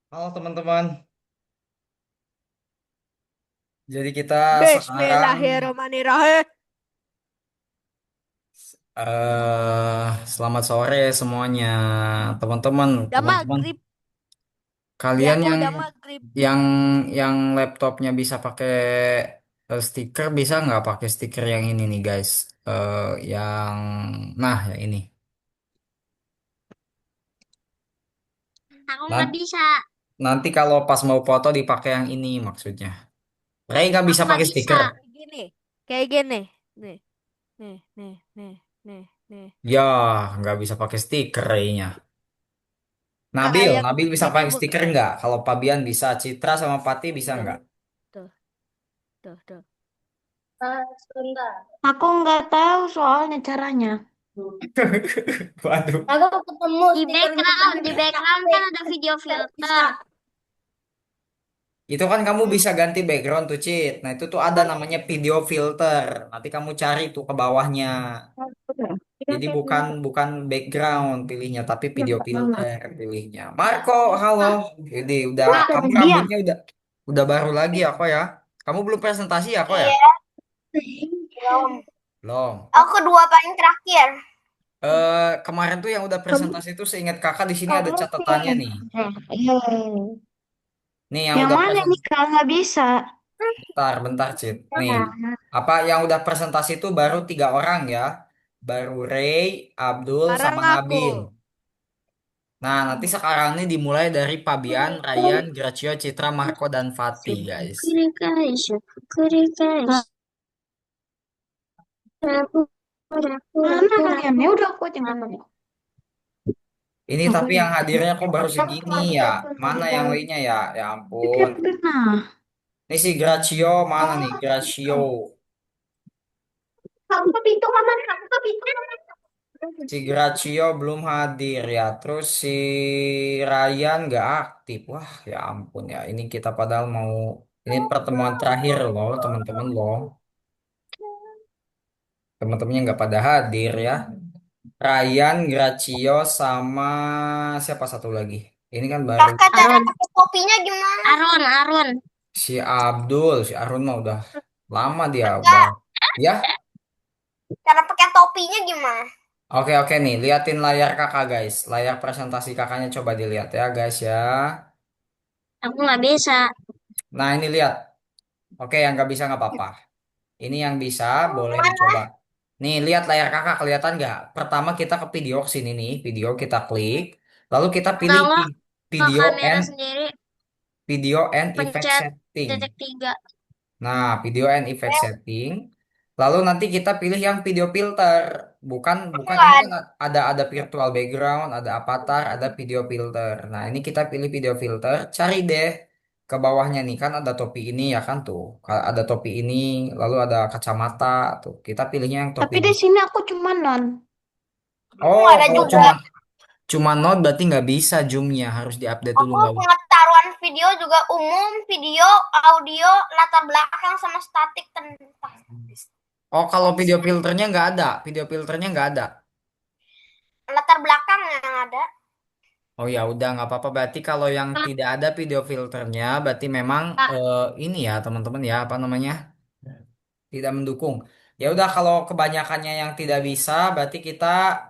Halo teman-teman, jadi kita sekarang Bismillahirrahmanirrahim. selamat sore semuanya, teman-teman. Udah Teman-teman, maghrib. Di kalian aku yang udah maghrib. yang yang laptopnya bisa pakai stiker, bisa nggak pakai stiker yang ini nih guys? Yang yang ini. Aku nggak Nanti, bisa. nanti kalau pas mau foto dipakai yang ini maksudnya. Ray nggak Aku bisa nggak pakai bisa. stiker. Kayak gini. Kayak gini. Nih, nih, nih, nih, nih, nih. Ya, nggak bisa pakai stiker Ray-nya. Nggak Nabil, yang Nabil bisa ini pakai stiker nggak? Kalau Pabian bisa, Citra sama Pati bisa tuh, nggak? tuh, tuh, tuh. Sebentar. Aku nggak tahu soalnya caranya. Waduh. Aku ketemu Di stikernya background, di background kan ada video nggak bisa. filter. Itu kan kamu bisa ganti background tuh, Cit. Nah, itu tuh ada namanya video filter. Nanti kamu cari tuh ke bawahnya. Jadi bukan bukan background pilihnya, tapi video filter pilihnya. Marco, halo. Jadi udah kamu Dia. rambutnya udah baru lagi aku ya. Kamu belum presentasi ya, kok ya? Iya. Belum. Belum. Aku kedua paling terakhir. Kemarin tuh yang udah Kamu presentasi itu seingat kakak di sini ada oke. catatannya nih. Iya. Nih yang Yang udah mana nih presentasi. kalau nggak bisa? Bentar, bentar, Cit. Nih, Mana? apa yang udah presentasi itu baru 3 orang ya. Baru Ray, Abdul, Sekarang sama aku. Nabil. Nah, nanti sekarang nih dimulai dari Pabian, Ryan, Gracio, Citra, Marco, dan Fati, guys. Syukuri guys, syukuri guys. Mana kalian? Ya udah aku aja ngomong. Ini tapi yang hadirnya kok baru segini ya. Mana yang lainnya ya? Ya ampun. Pernah. Ini si Gracio mana nih? Gracio. Kamu ke pintu kamar, kamu ke pintu kamar. Si Gracio belum hadir ya. Terus si Ryan nggak aktif. Wah, ya ampun ya. Ini kita padahal mau ini pertemuan terakhir loh, teman-teman loh. Teman-temannya nggak pada hadir ya. Ryan, Gracio, sama siapa satu lagi? Ini kan baru Kakak cara pakai kopinya gimana? Arun, Arun. si Abdul, si Arun mah udah lama dia udah. Kakak, Ya, cara pakai topinya gimana? oke oke nih, liatin layar kakak guys. Layar presentasi kakaknya coba dilihat ya guys ya. Aku nggak bisa. Nah ini lihat. Oke yang nggak bisa nggak apa-apa. Ini yang bisa boleh Mana? dicoba. Nih lihat layar kakak kelihatan nggak? Pertama kita ke video sini nih, video kita klik. Lalu kita Enggak, pilih enggak. Ke video kamera and sendiri. effect Pencet setting. titik tiga. Nah, video and effect setting. Lalu nanti kita pilih yang video filter. Bukan bukan ini kan Enggak. ada virtual background, ada avatar, ada video filter. Nah, ini kita pilih video filter. Cari deh ke bawahnya nih kan ada topi ini ya kan tuh. Ada topi ini, lalu ada kacamata tuh. Kita pilihnya yang topi Tapi ini. di sini aku cuma non. Aku Oh, nggak ada kalau juga. cuma note berarti nggak bisa zoomnya harus diupdate dulu Aku nggak? pengetahuan video juga umum, video, audio, latar belakang sama statik tentang Oh, kalau video teksnya. filternya nggak ada, video filternya nggak ada. Latar belakang yang ada. Oh ya udah nggak apa-apa berarti kalau yang tidak ada video filternya berarti memang Kak, ini ya teman-teman ya apa namanya tidak mendukung. Ya udah kalau kebanyakannya yang tidak bisa berarti kita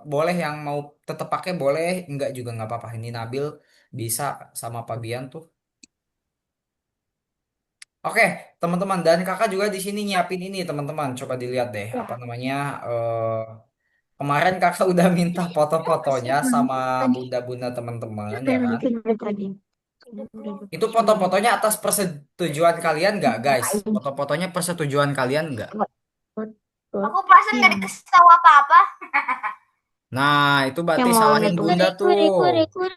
boleh yang mau tetap pakai boleh enggak juga nggak apa-apa. Ini Nabil bisa sama Pabian tuh. Oke teman-teman dan kakak juga di sini nyiapin ini teman-teman coba dilihat deh apa namanya kemarin kakak udah minta foto-fotonya sama bunda-bunda teman-teman ya kan. Itu foto-fotonya atas persetujuan kalian nggak, guys? Foto-fotonya persetujuan kalian nggak? Aku perasaan nggak dikasih tahu apa-apa. Nah, itu berarti Yang mau salahin itu. Bunda tuh. kuri, kuri, kuri,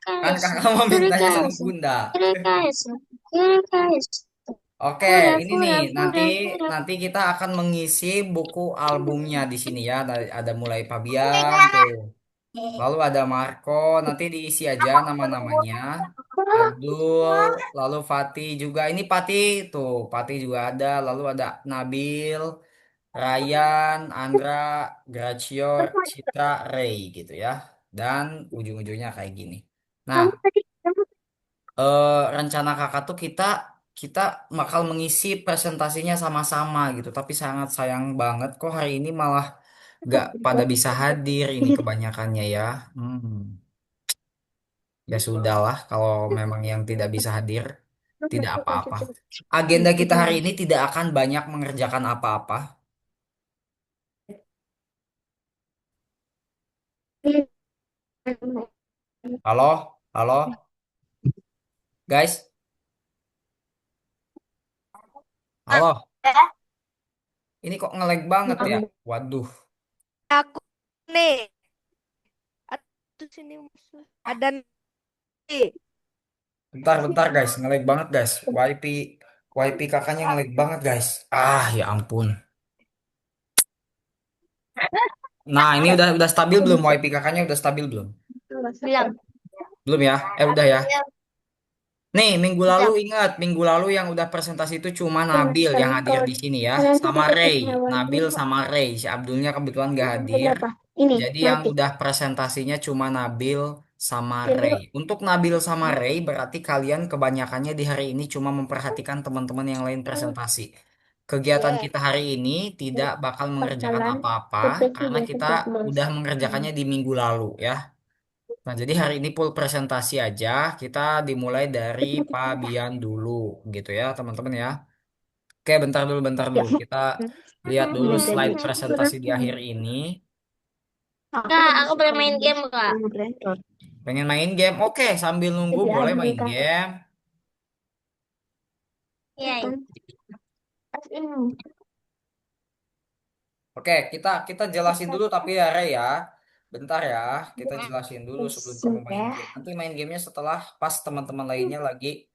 Kan guys. kakak mau Kuri, mintanya sama guys. Bunda. Kuri, guys. Kuri, guys. Oke, Pura, ini nih. pura, Nanti pura, pura. nanti kita akan mengisi buku albumnya di sini ya. Ada mulai Kayak Fabian gimana? tuh. Lalu ada Marco, nanti diisi aja nama-namanya. Abdul, lalu Fatih juga. Ini Fatih tuh, Fatih juga ada. Lalu ada Nabil. Ryan, Andra, Gracio, Citra, Ray gitu ya. Dan ujung-ujungnya kayak gini. Nah, Kamu tadi. rencana kakak tuh kita kita bakal mengisi presentasinya sama-sama gitu. Tapi sangat sayang banget kok hari ini malah gak pada bisa hadir ini kebanyakannya ya. Hmm, ya sudahlah kalau memang yang tidak bisa hadir tidak apa-apa. Agenda kita hari ini tidak akan banyak mengerjakan apa-apa. Halo, halo, guys, halo. Ya. Ini kok ngelag banget ya? Waduh, Aku nih. Aduh sini musuh. Ada nih. bentar-bentar guys, ngelag banget guys. WiFi kakaknya ngelag banget guys. Ah, ya ampun. Nah, ini udah stabil belum? WiFi kakaknya udah stabil belum? Bilang. Belum ya? Udah ya. Ya, Nih, minggu lalu udah. ingat, minggu lalu yang udah presentasi itu cuma Nabil yang hadir di sini ya, sama Ray. Nabil sama Ray. Si Abdulnya kebetulan gak hadir. Jadi yang udah presentasinya cuma Nabil sama Ray. Untuk Nabil sama Ray berarti kalian kebanyakannya di hari ini cuma memperhatikan teman-teman yang lain presentasi. Kegiatan Iya. kita hari ini tidak bakal mengerjakan apa-apa karena kita udah mengerjakannya di minggu lalu ya. Nah, jadi hari ini full presentasi aja. Kita dimulai dari Pabian dulu gitu ya, teman-teman ya. Oke, bentar dulu. Kita lihat dulu slide presentasi di akhir ini. Kak, aku boleh main game kak? Pengen main game? Oke, sambil nunggu boleh main game. Iya. Oke, kita jelasin dulu tapi ya Rey ya. Bentar ya, kita jelasin dulu sebelum kamu main game. Nanti main gamenya setelah pas teman-teman lainnya lagi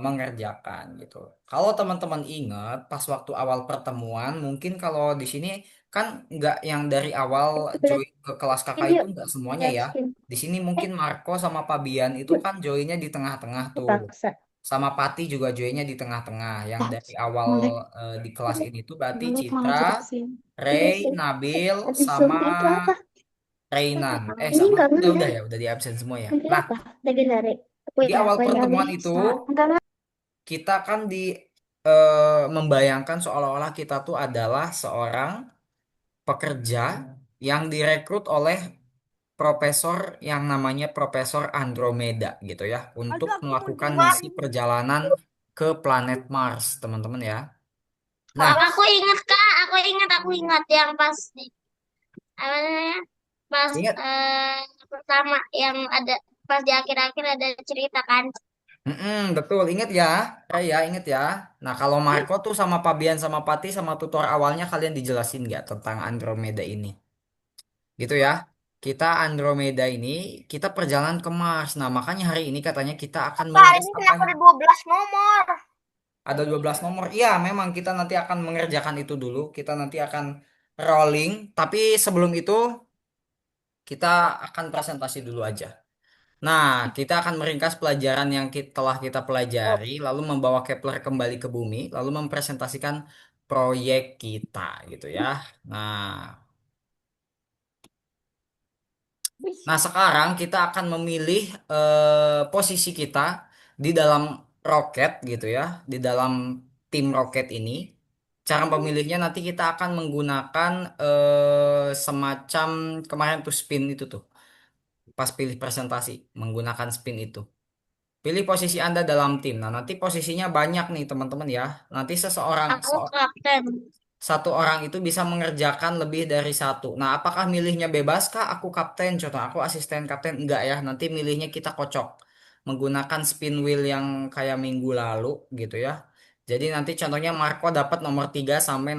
mengerjakan gitu. Kalau teman-teman ingat pas waktu awal pertemuan, mungkin kalau di sini kan nggak yang dari awal join ke kelas kakak itu nggak semuanya ya. Di sini mungkin Marco sama Fabian itu kan joinnya di tengah-tengah tuh. Sama Pati juga joinnya di tengah-tengah. Yang dari awal di kelas ini tuh berarti Citra, Ray, Nabil, sama Rainan. Sama udah di absen semua ya. Nah, di awal pertemuan itu kita kan membayangkan seolah-olah kita tuh adalah seorang pekerja yang direkrut oleh profesor yang namanya Profesor Andromeda gitu ya untuk Aduh aku mau melakukan join. misi perjalanan ke planet Mars, teman-teman ya. Oh, Nah, aku ingat kak, aku ingat yang pas di apa namanya? Pas ingat. pertama yang ada pas di akhir-akhir ada cerita kan. Betul, ingat ya, ya ingat ya. Nah, kalau Marco tuh sama Fabian sama Pati sama tutor awalnya kalian dijelasin nggak tentang Andromeda ini? Gitu ya. Kita Andromeda ini, kita perjalanan ke Mars. Nah, makanya hari ini katanya kita akan Kak, hari merintis ini apa kenapa ada 12 nomor? ada 12 nomor. Iya, memang kita nanti akan mengerjakan itu dulu. Kita nanti akan rolling. Tapi sebelum itu, kita akan presentasi dulu aja. Nah, kita akan meringkas pelajaran yang telah kita pelajari, lalu membawa Kepler kembali ke bumi, lalu mempresentasikan proyek kita, gitu ya. Nah, Nah, sekarang kita akan memilih posisi kita di dalam roket gitu ya, di dalam tim roket ini. Cara pemilihnya nanti kita akan menggunakan semacam kemarin tuh spin itu tuh, pas pilih presentasi, menggunakan spin itu. Pilih posisi Anda dalam tim. Nah, nanti posisinya banyak nih teman-teman ya. Nanti Aku kapten. satu orang itu bisa mengerjakan lebih dari satu. Nah, apakah milihnya bebas kah? Aku kapten, contoh aku asisten kapten. Enggak ya, nanti milihnya kita kocok. Menggunakan spin wheel yang kayak minggu lalu gitu ya. Jadi nanti contohnya Marco dapat nomor 3 sampai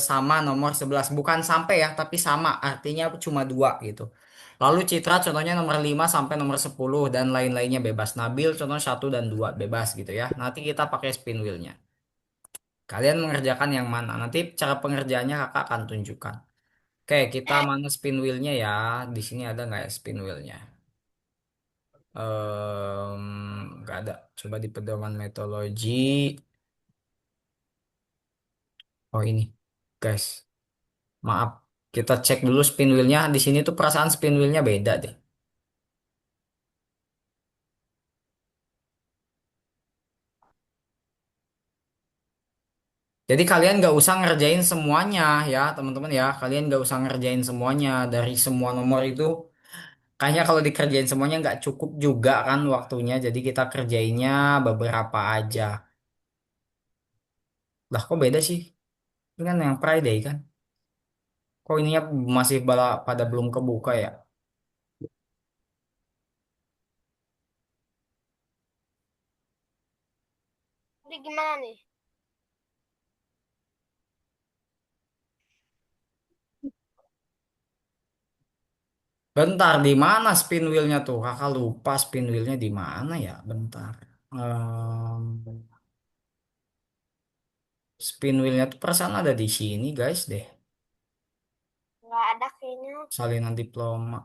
sama nomor 11. Bukan sampai ya, tapi sama. Artinya cuma dua gitu. Lalu Citra contohnya nomor 5 sampai nomor 10 dan lain-lainnya bebas. Nabil contoh 1 dan 2 bebas gitu ya. Nanti kita pakai spin wheelnya. Kalian mengerjakan yang mana? Nanti cara pengerjaannya kakak akan tunjukkan. Oke, kita mana spin wheelnya ya? Di sini ada nggak ya spin wheelnya? Nggak ada. Coba di pedoman metodologi. Oh ini, guys. Maaf, kita cek dulu spin wheelnya. Di sini tuh perasaan spin wheelnya beda deh. Jadi kalian nggak usah ngerjain semuanya ya teman-teman ya. Kalian nggak usah ngerjain semuanya dari semua nomor itu. Kayaknya kalau dikerjain semuanya nggak cukup juga kan waktunya. Jadi kita kerjainnya beberapa aja. Lah kok beda sih? Ini kan yang Friday kan? Kok ininya masih pada belum kebuka ya? Jadi gimana nih? Bentar, di mana spin wheelnya tuh? Kakak lupa spin wheelnya di mana ya? Bentar. Spin wheelnya tuh perasaan ada di sini guys deh. Nggak ada kayaknya. Salinan diploma.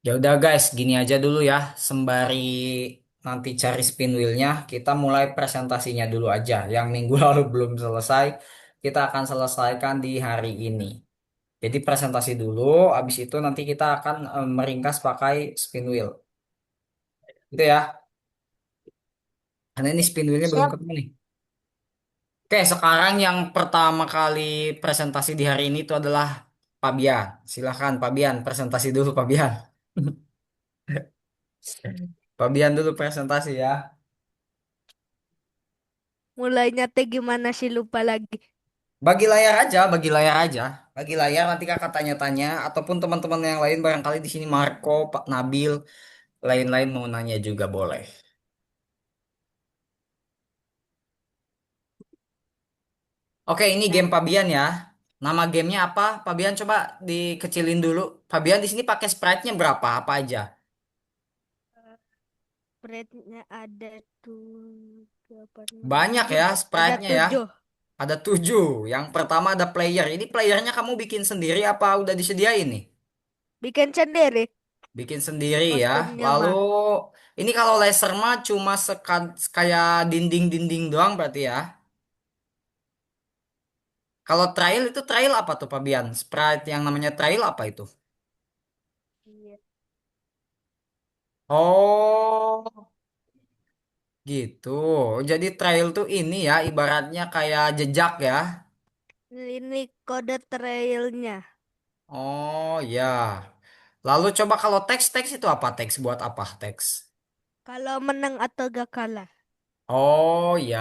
Ya udah guys, gini aja dulu ya. Sembari nanti cari spin wheelnya, kita mulai presentasinya dulu aja. Yang minggu lalu belum selesai, kita akan selesaikan di hari ini. Jadi presentasi dulu, habis itu nanti kita akan meringkas pakai spin wheel. Gitu ya. Karena ini spin wheelnya belum Siap. ketemu nih. Oke, sekarang yang pertama kali presentasi di hari ini itu adalah Fabian. Silahkan Fabian, presentasi dulu Fabian. Fabian dulu presentasi ya. Mulainya teh gimana sih lupa lagi. Bagi layar aja, bagi layar aja. Bagi layar nanti kakak tanya-tanya ataupun teman-teman yang lain barangkali di sini Marco, Pak Nabil, lain-lain mau nanya juga boleh. Oke, ini game Fabian ya. Nama gamenya apa? Fabian coba dikecilin dulu. Fabian di sini pakai sprite-nya berapa? Apa aja? Spreadnya ada tuh berapa, enam, Banyak tujuh. ya Ada sprite-nya ya. 7. Ada 7. Yang pertama ada player. Ini playernya kamu bikin sendiri apa udah disediain nih? Bikin sendiri Bikin sendiri ya. kostumnya Lalu mah. ini kalau laser mah cuma kayak dinding-dinding doang berarti ya. Kalau trail itu trail apa tuh Fabian? Sprite yang namanya trail apa itu? Iya. Oh, gitu. Jadi trail tuh ini ya ibaratnya kayak jejak ya. Ini kode trailnya. Oh ya. Lalu coba kalau teks-teks itu apa teks buat apa teks? Kalau menang atau gak kalah. Oh ya,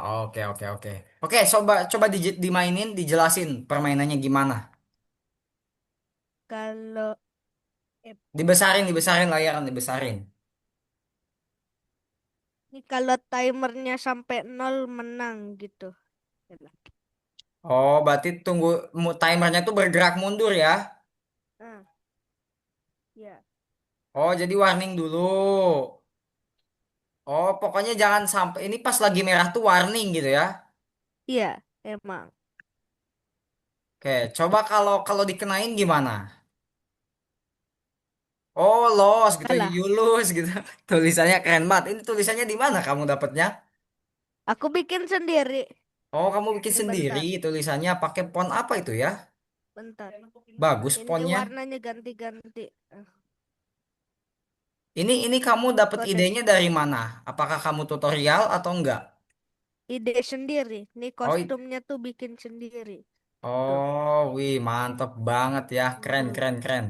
oke oke oke. Oke, coba coba dimainin, dijelasin permainannya gimana. Kalau eh, Dibesarin, dibesarin layaran, dibesarin. ini kalau timernya sampai 0 menang gitu. Oh, berarti tunggu timernya tuh bergerak mundur ya. Ah, ya. Oh, jadi warning dulu. Oh, pokoknya jangan sampai ini pas lagi merah tuh warning gitu ya. Iya, emang. Oke, coba kalau kalau dikenain gimana? Oh, loss gitu, Kalah. you lose gitu. Tulisannya keren banget. Ini tulisannya di mana kamu dapatnya? Aku bikin sendiri. Oh, kamu bikin Ini sendiri bentar, tulisannya pakai font apa itu ya? bentar. Bagus Ini fontnya. warnanya ganti-ganti. Ini kamu dapat Kode idenya dari mana? Apakah kamu tutorial atau enggak? ide sendiri. Nih Oh, kostumnya tuh bikin sendiri. Tuh. oh, wih, mantep banget ya. Keren, Mm-mm. keren, keren.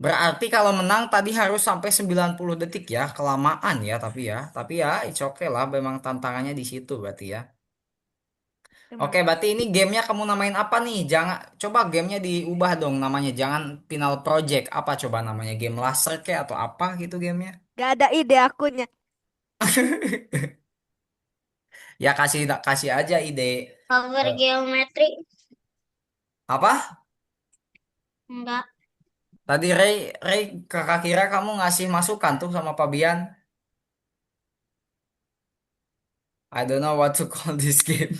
Berarti kalau menang tadi harus sampai 90 detik ya. Kelamaan ya, tapi ya. Tapi ya, it's okay lah. Memang tantangannya di situ berarti ya. Oke, Emang. berarti ini gamenya kamu namain apa nih? Jangan, coba gamenya diubah dong namanya. Jangan Final Project. Apa coba namanya? Game laser kayak atau apa gitu gamenya? Gak ada ide akunya. Ya kasih kasih aja ide. Power Eh, geometri. apa? Enggak. Tadi Ray kakak kira kamu ngasih masukan tuh sama Fabian. I don't know what to call this game.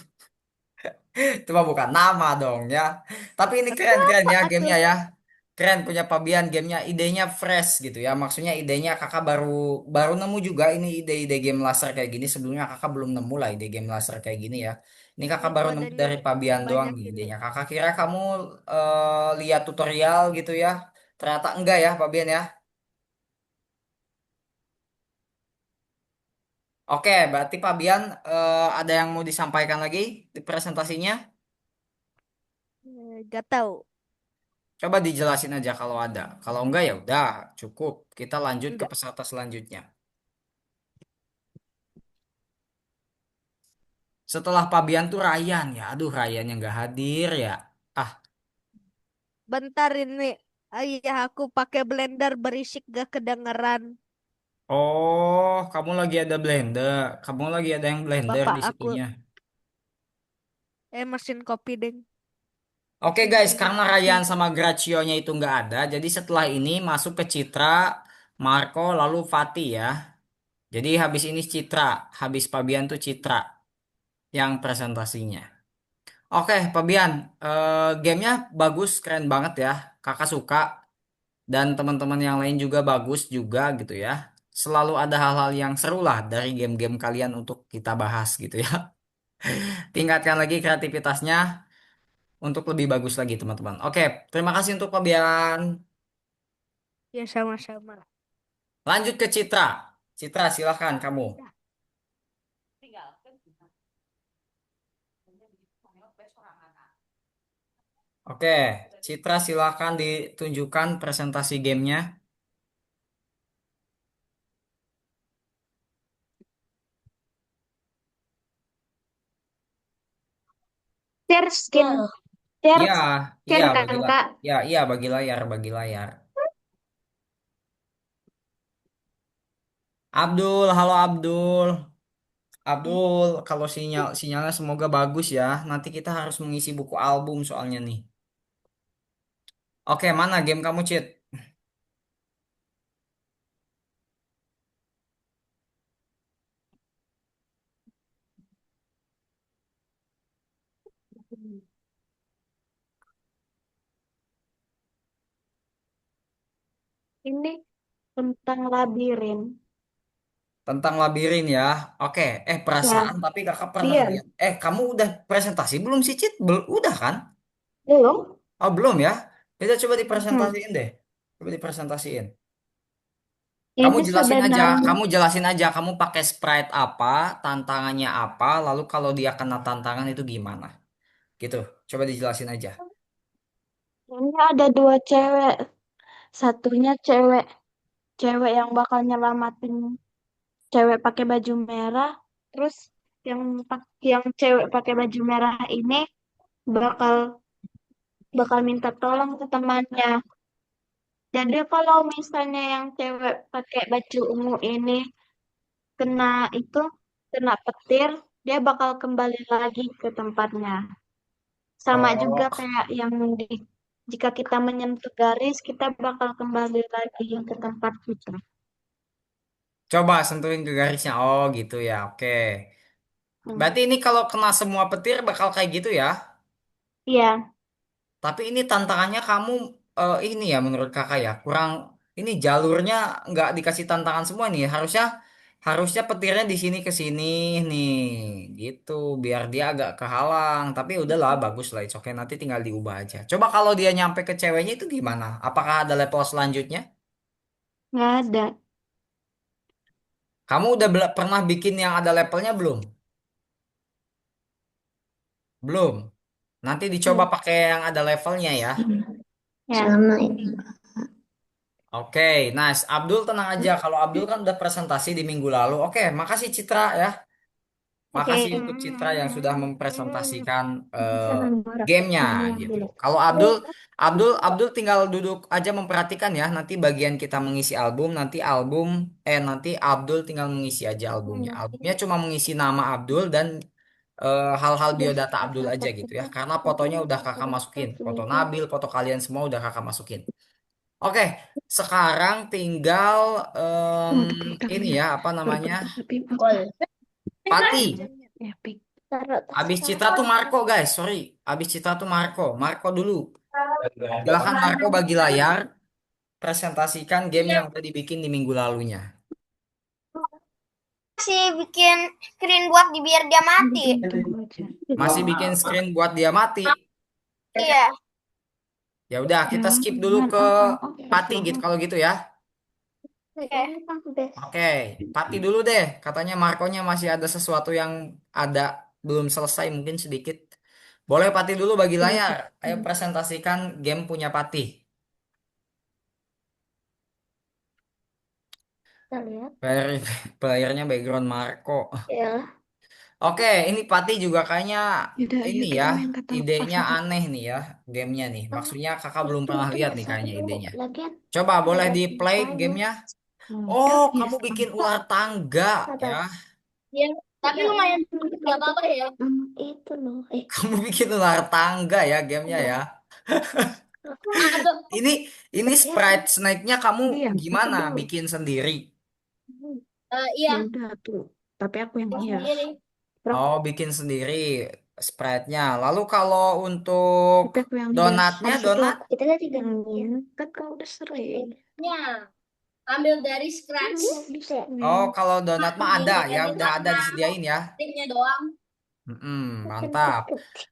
Itu mah bukan nama dong ya. Tapi ini Tapi keren-keren apa ya tuh? gamenya ya. keren punya Fabian, gamenya idenya fresh gitu ya. Maksudnya idenya kakak baru baru nemu juga ini ide-ide game laser kayak gini. Sebelumnya kakak belum nemu lah ide game laser kayak gini ya. Ini kakak baru nemu Daripada dari lihat Fabian doang banyak nih ini. idenya. Kakak kira kamu lihat tutorial gitu ya. Ternyata enggak ya Fabian ya. Oke, berarti Fabian ada yang mau disampaikan lagi di presentasinya? Gak tahu. Coba dijelasin aja kalau ada. Kalau enggak ya udah, cukup. Kita lanjut ke Enggak. peserta selanjutnya. Setelah Fabian tuh Ryan ya. Aduh, Ryan yang nggak hadir ya. Ah, Bentar ini. Ayah aku pakai blender berisik gak kedengeran. oh, kamu lagi ada blender. Kamu lagi ada yang blender Bapak di aku situnya. mesin kopi deng. Oke guys, karena Ryan sama Gracio-nya itu nggak ada, jadi setelah ini masuk ke Citra, Marco, lalu Fatih ya. Jadi habis ini Citra, habis Fabian tuh Citra yang presentasinya. Oke, Fabian, gamenya bagus, keren banget ya. Kakak suka dan teman-teman yang lain juga bagus juga gitu ya. Selalu ada hal-hal yang seru lah dari game-game kalian untuk kita bahas gitu ya. Tingkatkan lagi kreativitasnya untuk lebih bagus lagi teman-teman. Oke, terima kasih untuk Fabian. Ya sama-sama. Lanjut ke Citra. Citra, silahkan kamu. Dah. Oke, Citra silahkan ditunjukkan presentasi gamenya. Share skin. Share, Iya, iya share bagi kan, Kak? ya, iya bagi layar, bagi layar. Abdul, halo Abdul. Abdul, kalau sinyalnya semoga bagus ya. Nanti kita harus mengisi buku album soalnya nih. Oke, mana game kamu, Cit? Ini tentang labirin. Tentang labirin ya. Oke, Ya, perasaan tapi kakak pernah iya. lihat. Kamu udah presentasi belum sih, Cit? Udah kan? Belum? Oh, belum ya? Kita coba Hmm. dipresentasiin deh. Coba dipresentasiin. Ini sebenarnya Kamu jelasin aja, kamu pakai sprite apa, tantangannya apa, lalu kalau dia kena tantangan itu gimana? Gitu. Coba dijelasin aja. ini ada dua cewek. Satunya cewek, cewek yang bakal nyelamatin cewek pakai baju merah. Terus yang cewek pakai baju merah ini bakal bakal minta tolong ke temannya. Jadi kalau misalnya yang cewek pakai baju ungu ini kena itu kena petir, dia bakal kembali lagi ke tempatnya. Sama juga Oh, kayak yang di jika kita menyentuh garis, kita bakal kembali lagi ke tempat kita. coba sentuhin ke garisnya. Oh, gitu ya. Oke. Hmm. Berarti ini kalau kena semua petir bakal kayak gitu ya. Iya, Tapi ini tantangannya kamu ini ya menurut kakak ya kurang ini jalurnya nggak dikasih tantangan semua nih. Harusnya harusnya petirnya di sini ke sini nih gitu biar dia agak kehalang. Tapi udahlah bagus lah. Oke nanti tinggal diubah aja. Coba kalau dia nyampe ke ceweknya itu gimana? Apakah ada level selanjutnya? nggak ada. Kamu udah pernah bikin yang ada levelnya belum? Belum. Nanti dicoba Hmm. pakai yang ada levelnya ya. Ya. Sama ini. Oke, nice. Abdul tenang aja. Kalau Abdul kan udah presentasi di minggu lalu. Oke, makasih Citra ya. Makasih Oke. untuk Citra yang sudah mempresentasikan Bisa nomor gamenya nomor gitu. dulu. Kalau Abdul tinggal duduk aja memperhatikan ya. Nanti bagian kita mengisi album, nanti Abdul tinggal mengisi aja albumnya. Albumnya cuma mengisi nama Abdul dan hal-hal biodata Abdul aja gitu ya. Karena fotonya udah kakak masukin, foto Nabil, foto kalian semua udah kakak masukin. Oke, sekarang tinggal Oh, tepuk ini tangannya. ya apa Baru namanya? berapa tapi apa? Pati. Ya, pik. Taruh tas Abis Citra tuh tas. Marco guys, sorry. Abis Citra tuh Marco. Marco dulu. Silahkan Marco bagi layar, presentasikan game yang udah dibikin di minggu lalunya. Masih bikin screen buat biar dia mati. Masih bikin screen buat dia mati. Iya. Ya udah, kita skip dulu ke Pati gitu kalau gitu ya. Oke. Oke, Pati dulu deh. Katanya Marconya masih ada sesuatu yang ada belum selesai mungkin sedikit. Boleh Pati dulu bagi layar. Ayo presentasikan game punya Pati. Kita lihat. Player, playernya background Marco. Ya. Oke, ini Pati juga kayaknya Yaudah, ayo ini kita ya, main katalog idenya pasar. aneh nih ya, gamenya nih. Maksudnya kakak belum Itu pernah lihat nggak nih salah kayaknya dulu. idenya. Lagian Coba boleh ada di play sisanya. gamenya. Udah, Oh, ya kamu bikin sekarang. ular tangga Apa? ya. Iya. Tapi lumayan nggak apa-apa ya. Itu loh. Kamu bikin ular tangga ya gamenya Udah. ya. Ada. Ini ini Ya kan? sprite snake-nya kamu Iya, itu gimana dulu. bikin sendiri? Iya. Ya udah tuh. Tapi aku yang hias. Sendiri. Terus, Oh, bikin sendiri sprite-nya. Lalu kalau untuk tapi aku yang hias. donatnya, Habis itu donat? kita tadi gantiin. Kan kau udah sering. Ya. Ambil dari scratch. Bisa. Oh, kalau donat mah ada ya, Edit udah ada sama disediain ya. triknya doang. Mantap.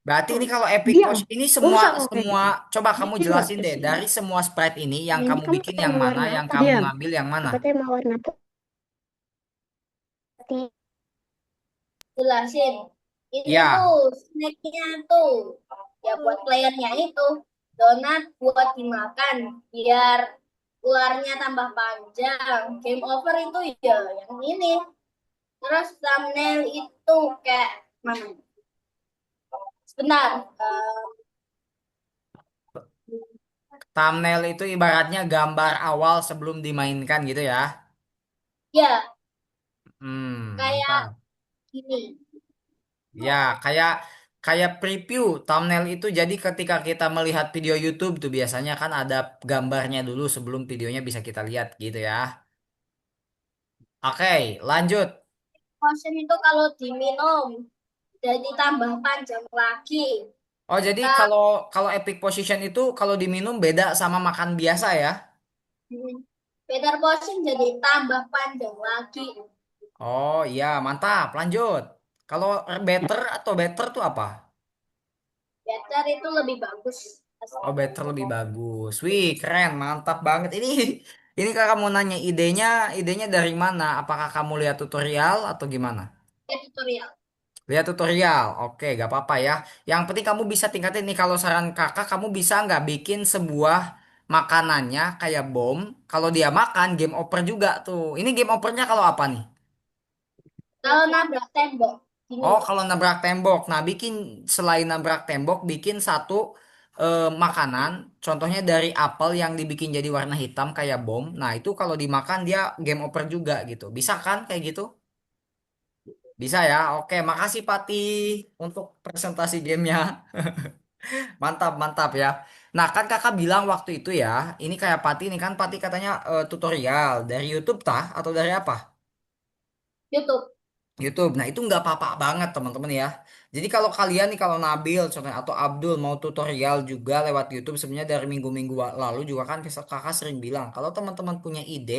Berarti ini kalau Epic Diam. Potion ini Gak semua usah ngomong kayak semua gitu. coba kamu Dia nggak jelasin deh kesini. dari semua sprite ini yang Ini kamu kamu bikin yang tema mana, warna yang apa? kamu Diam. ngambil yang mana? Apa tema warna putih? Jelasin. Ini tuh Ya. snacknya tuh. Ya buat playernya itu. Donat buat dimakan. Biar ularnya tambah panjang. Game over itu ya yang ini. Terus thumbnail itu kayak mana? Sebentar. Thumbnail itu ibaratnya gambar awal sebelum dimainkan gitu ya. Ya, kayak Mantap. gini. Ya, kayak kayak preview thumbnail itu jadi ketika kita melihat video YouTube tuh biasanya kan ada gambarnya dulu sebelum videonya bisa kita lihat gitu ya. Oke, lanjut. Potion itu kalau diminum jadi tambah panjang lagi. Oh, jadi Nah, kalau kalau Epic Position itu kalau diminum beda sama makan biasa ya? better potion jadi tambah panjang lagi. Oh iya, mantap. Lanjut. Kalau better atau better tuh apa? Better itu lebih bagus. Oh, better lebih bagus. Wih, keren, mantap banget. Ini kakak mau nanya idenya dari mana? Apakah kamu lihat tutorial atau gimana? Ya, tutorial. Lihat tutorial. Oke, gak apa-apa ya. Yang penting kamu bisa tingkatin nih. Kalau saran kakak, kamu bisa nggak bikin sebuah makanannya kayak bom. Kalau dia makan, game over juga tuh. Ini game overnya kalau apa nih? Kalau nabrak tembok, Oh, gini. kalau nabrak tembok. Nah, bikin selain nabrak tembok, bikin satu makanan. Contohnya dari apel yang dibikin jadi warna hitam kayak bom. Nah, itu kalau dimakan dia game over juga gitu. Bisa kan kayak gitu? Bisa ya. Oke, makasih Pati untuk presentasi gamenya. Mantap, mantap ya. Nah, kan kakak bilang waktu itu ya, ini kayak Pati ini kan Pati katanya tutorial dari YouTube tah atau dari apa? YouTube. YouTube. Nah, itu nggak apa-apa banget teman-teman ya. Jadi kalau kalian nih kalau Nabil contohnya atau Abdul mau tutorial juga lewat YouTube sebenarnya dari minggu-minggu lalu juga kan kakak sering bilang kalau teman-teman punya ide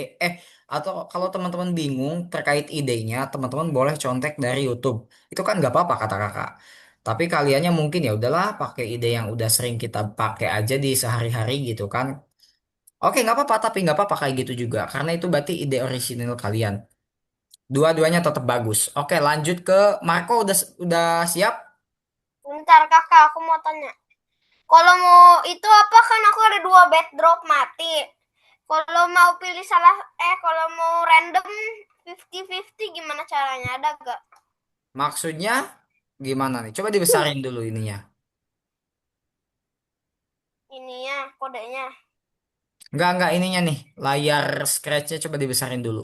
atau kalau teman-teman bingung terkait idenya teman-teman boleh contek dari YouTube. Itu kan nggak apa-apa kata kakak. Tapi kaliannya mungkin ya udahlah pakai ide yang udah sering kita pakai aja di sehari-hari gitu kan. Oke, nggak apa-apa tapi nggak apa-apa kayak gitu juga karena itu berarti ide orisinil kalian. Dua-duanya tetap bagus. Oke, lanjut ke Marco udah siap? Bentar kakak, aku mau tanya. Kalau mau itu apa kan aku ada dua backdrop mati. Kalau mau pilih salah, kalau mau random 50-50 gimana caranya? Ada gak? Maksudnya gimana nih? Coba dibesarin dulu ininya. Ininya, kodenya. Enggak ininya nih. Layar scratch-nya coba dibesarin dulu.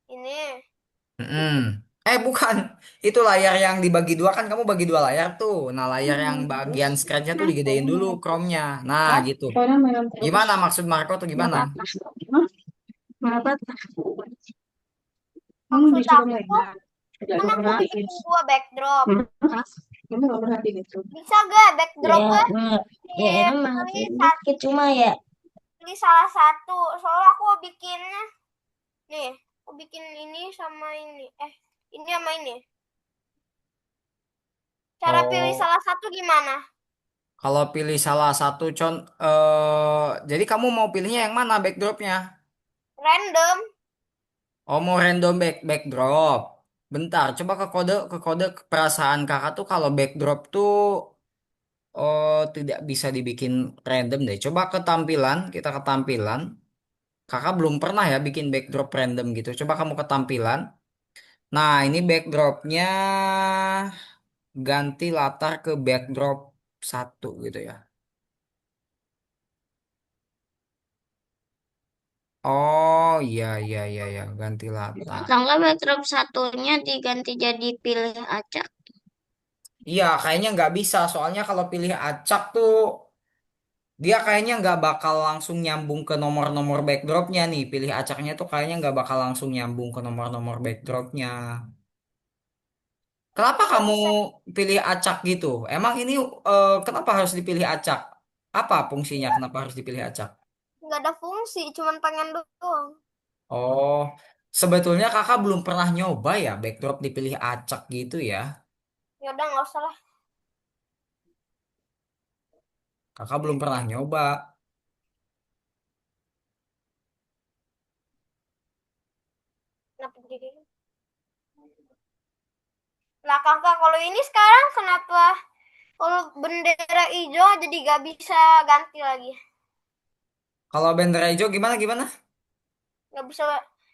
Ini. Mm-mm. Bukan. Itu layar yang dibagi dua kan kamu bagi dua layar tuh. Nah, layar yang bagian scratch-nya tuh digedein dulu Chrome-nya. Nah, gitu. Gimana maksud Marco tuh gimana? Maksud aku kan aku bikin dua backdrop. Bisa gak Ya, backdropnya ya emang pilih dikit cuma ya. pilih salah satu. Soalnya aku bikinnya nih, aku bikin ini sama ini. Ini sama ini. Cara pilih Oh, salah satu gimana? kalau pilih salah satu jadi kamu mau pilihnya yang mana backdropnya? Random. Oh, mau random backdrop. Bentar, coba ke kode perasaan kakak tuh kalau backdrop tuh tidak bisa dibikin random deh. Coba kita ke tampilan. Kakak belum pernah ya bikin backdrop random gitu. Coba kamu ke tampilan. Nah, ini backdropnya ganti latar ke backdrop satu gitu ya. Oh, iya, iya, iya, iya. Ganti latar. Tangga backdrop satunya diganti jadi pilih acak. Iya, kayaknya nggak bisa. Soalnya kalau pilih acak tuh, dia kayaknya nggak bakal langsung nyambung ke nomor-nomor backdropnya nih. Pilih acaknya tuh kayaknya nggak bakal langsung nyambung ke nomor-nomor backdropnya. Kenapa Nggak kamu bisa. pilih acak gitu? Emang ini kenapa harus dipilih acak? Apa fungsinya kenapa harus dipilih acak? Nggak ada fungsi, cuman pengen doang. Oh, sebetulnya kakak belum pernah nyoba ya backdrop dipilih acak gitu ya. Ya udah nggak usah lah. Kakak belum pernah nyoba. Kenapa jadi? Lah kakak, kalau ini sekarang kenapa? Kalau bendera hijau jadi gak bisa ganti lagi. Kalau bendera hijau gimana gimana? Nggak bisa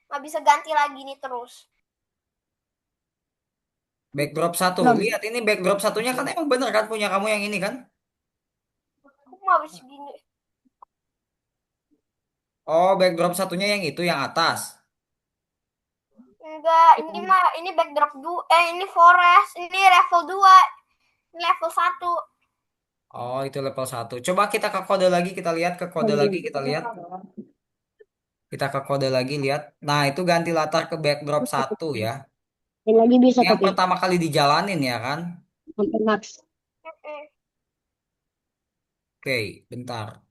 nggak bisa ganti lagi nih terus. Backdrop satu. Belum. Lihat ini backdrop satunya kan emang bener kan punya kamu yang ini kan? Aku mau habis gini. Oh, backdrop satunya yang itu yang atas. Enggak, ini mah ini backdrop ini forest, ini level 2, ini level 1. Oh, itu level satu. Coba kita ke kode lagi, kita lihat ke kode lagi, kita lihat. Kita ke kode lagi, lihat. Nah, itu ganti latar ke backdrop satu ya. Ini lagi bisa Yang tapi pertama kali dijalanin ya kan? sampai max. Oke, bentar.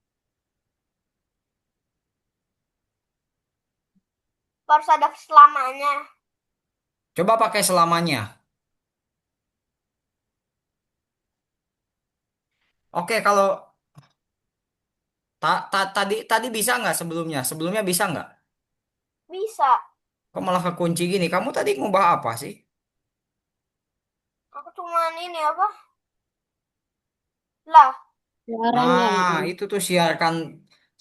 Harus ada selamanya. Coba pakai selamanya. Oke, kalau tadi tadi bisa nggak sebelumnya? Sebelumnya bisa nggak? Bisa. Kok malah kekunci gini? Kamu tadi ngubah apa sih? Aku cuman ini apa? Lah, Suaranya Nah, itu. itu tuh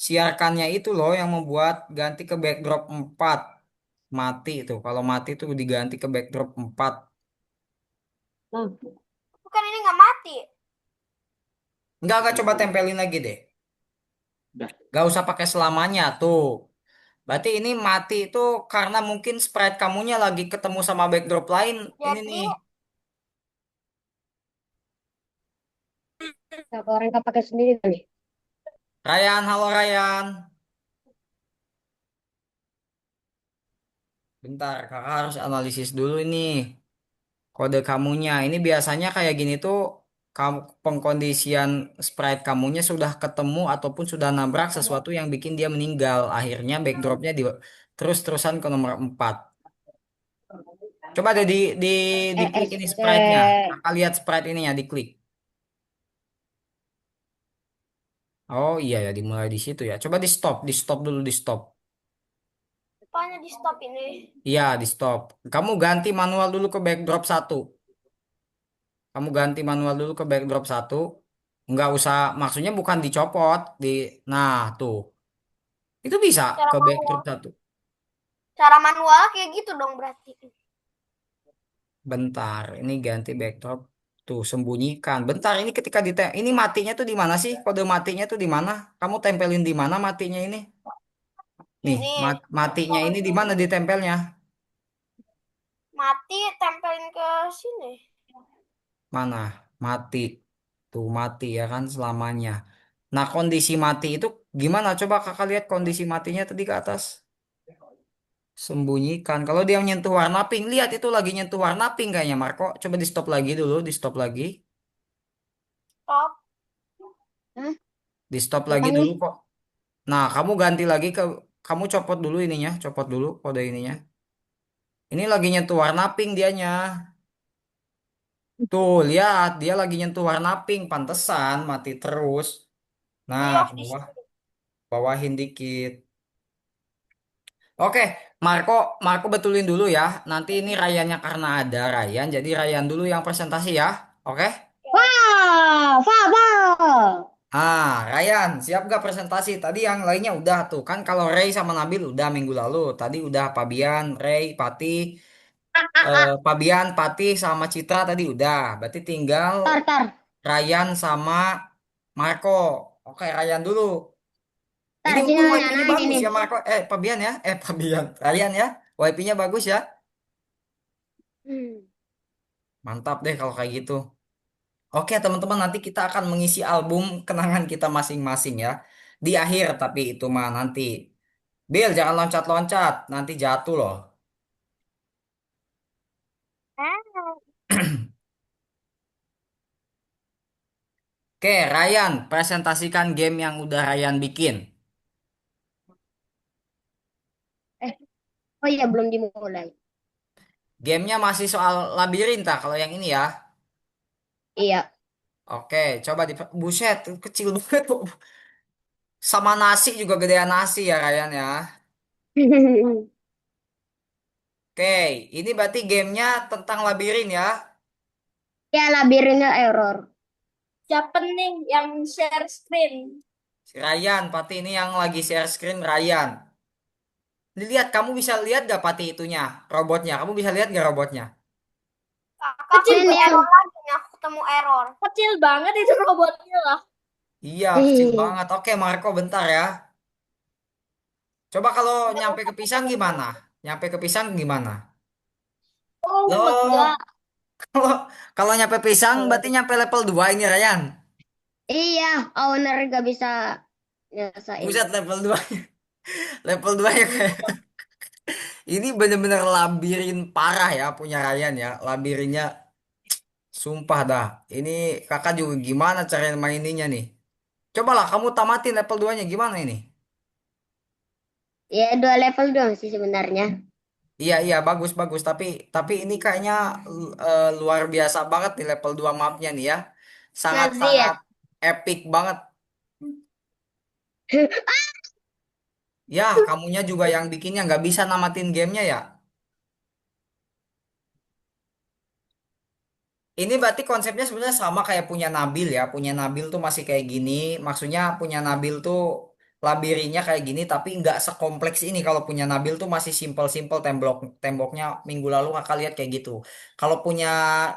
siarkannya itu loh yang membuat ganti ke backdrop 4 mati itu. Kalau mati tuh diganti ke backdrop 4. Nah, bukan ini nggak mati. Enggak coba tempelin lagi deh. Gak usah pakai selamanya tuh. Berarti ini mati itu karena mungkin sprite kamunya lagi ketemu sama backdrop lain. Ini Jadi nih. kalau orang pakai sendiri kali. Ryan, halo Ryan. Bentar, kakak harus analisis dulu ini. Kode kamunya. Ini biasanya kayak gini tuh kamu pengkondisian sprite kamunya sudah ketemu ataupun sudah nabrak sesuatu yang bikin dia meninggal. Akhirnya backdropnya terus-terusan ke nomor 4. Coba deh diklik ini ESC. sprite-nya. Kakak lihat sprite ininya diklik. Oh iya ya dimulai di situ ya. Coba di stop dulu di stop. apanya di stop ini? Iya di stop. Kamu ganti manual dulu ke backdrop satu. Kamu ganti manual dulu ke backdrop satu. Nggak usah, maksudnya bukan dicopot nah tuh. Itu bisa Cara ke backdrop manual. satu. Cara manual kayak gitu dong berarti. Bentar, ini ganti backdrop. Tuh, sembunyikan. Bentar, ini ketika ini matinya tuh di mana sih? Kode matinya tuh di mana? Kamu tempelin di mana matinya ini? Nih, Ini matinya ini di mana ditempelnya? mati tempelin ke sini. Mana? Mati. Tuh, mati ya kan selamanya. Nah, kondisi mati itu gimana? Coba kakak lihat kondisi matinya tadi ke atas. Sembunyikan. Kalau dia menyentuh warna pink, lihat itu lagi nyentuh warna pink kayaknya Marco. Coba di stop lagi dulu, di stop lagi. Top. Hah? Di stop lagi Bukan dulu nih. kok. Nah, kamu ganti lagi kamu copot dulu ininya, copot dulu kode ininya. Ini lagi nyentuh warna pink dianya. Tuh, lihat, dia lagi nyentuh warna pink, pantesan mati terus. Nah, Ini off di bawahin dikit. Oke, Marco, Marco betulin dulu ya. Nanti ini Ryannya karena ada Ryan, jadi Ryan dulu yang presentasi ya. Oke? Wah, Faba. Ah, Ryan, siap gak presentasi? Tadi yang lainnya udah tuh. Kan kalau Ray sama Nabil udah minggu lalu. Tadi udah Pabian, Ray, Pati, Pabian, Pati sama Citra tadi udah. Berarti tinggal Tar, tar, Ryan sama Marco. Oke, Ryan dulu. Ini tar. Sini untung nanya WiFi-nya nanya bagus nih. ya Marco. Pabian ya. Pabian. Ryan ya. WiFi-nya bagus ya. Hmm. Mantap deh kalau kayak gitu. Oke, teman-teman, nanti kita akan mengisi album kenangan kita masing-masing ya. Di akhir, tapi itu mah nanti. Bill, jangan loncat-loncat. Nanti jatuh loh. Oke, Ryan, presentasikan game yang udah Ryan bikin. Eh, oh iya belum dimulai. Gamenya masih soal labirintah kalau yang ini ya. Iya. Oke, coba di... Buset, kecil banget. Sama nasi juga gedean nasi ya, Ryan ya. Oke, ini berarti gamenya tentang labirin ya. Ya labirinnya error. siapa nih yang share screen? Si Ryan, Pati ini yang lagi share screen Ryan. Dilihat, kamu bisa lihat gak Pati itunya, robotnya? Kamu bisa lihat gak robotnya? Kakak Kecil ketemu yang. error lagi nih, aku ketemu error. Kecil banget itu robotnya lah. Iya, kecil banget. Oke, Marco, bentar ya. Coba kalau nyampe ke pisang gimana? Nyampe ke pisang gimana? Oh, lega. Lo, kalau kalau nyampe pisang berarti nyampe level 2 ini, Ryan. Iya, owner gak bisa nyelesain. Buset, level 2. Level 2 ya kayak. Ini bener-bener labirin parah ya punya Ryan ya. Labirinnya sumpah dah. Ini kakak juga gimana cara maininnya nih? Cobalah kamu tamatin level 2-nya gimana ini? Ya 2 level doang sih sebenarnya. Iya iya bagus bagus tapi ini kayaknya luar biasa banget nih level 2 mapnya nih ya. Sangat-sangat Nazir. epic banget. Ya, kamunya juga yang bikinnya nggak bisa namatin gamenya ya. Ini berarti konsepnya sebenarnya sama kayak punya Nabil ya. Punya Nabil tuh masih kayak gini. Maksudnya punya Nabil tuh labirinnya kayak gini tapi nggak sekompleks ini. Kalau punya Nabil tuh masih simpel-simpel temboknya minggu lalu kakak lihat kayak gitu. Kalau punya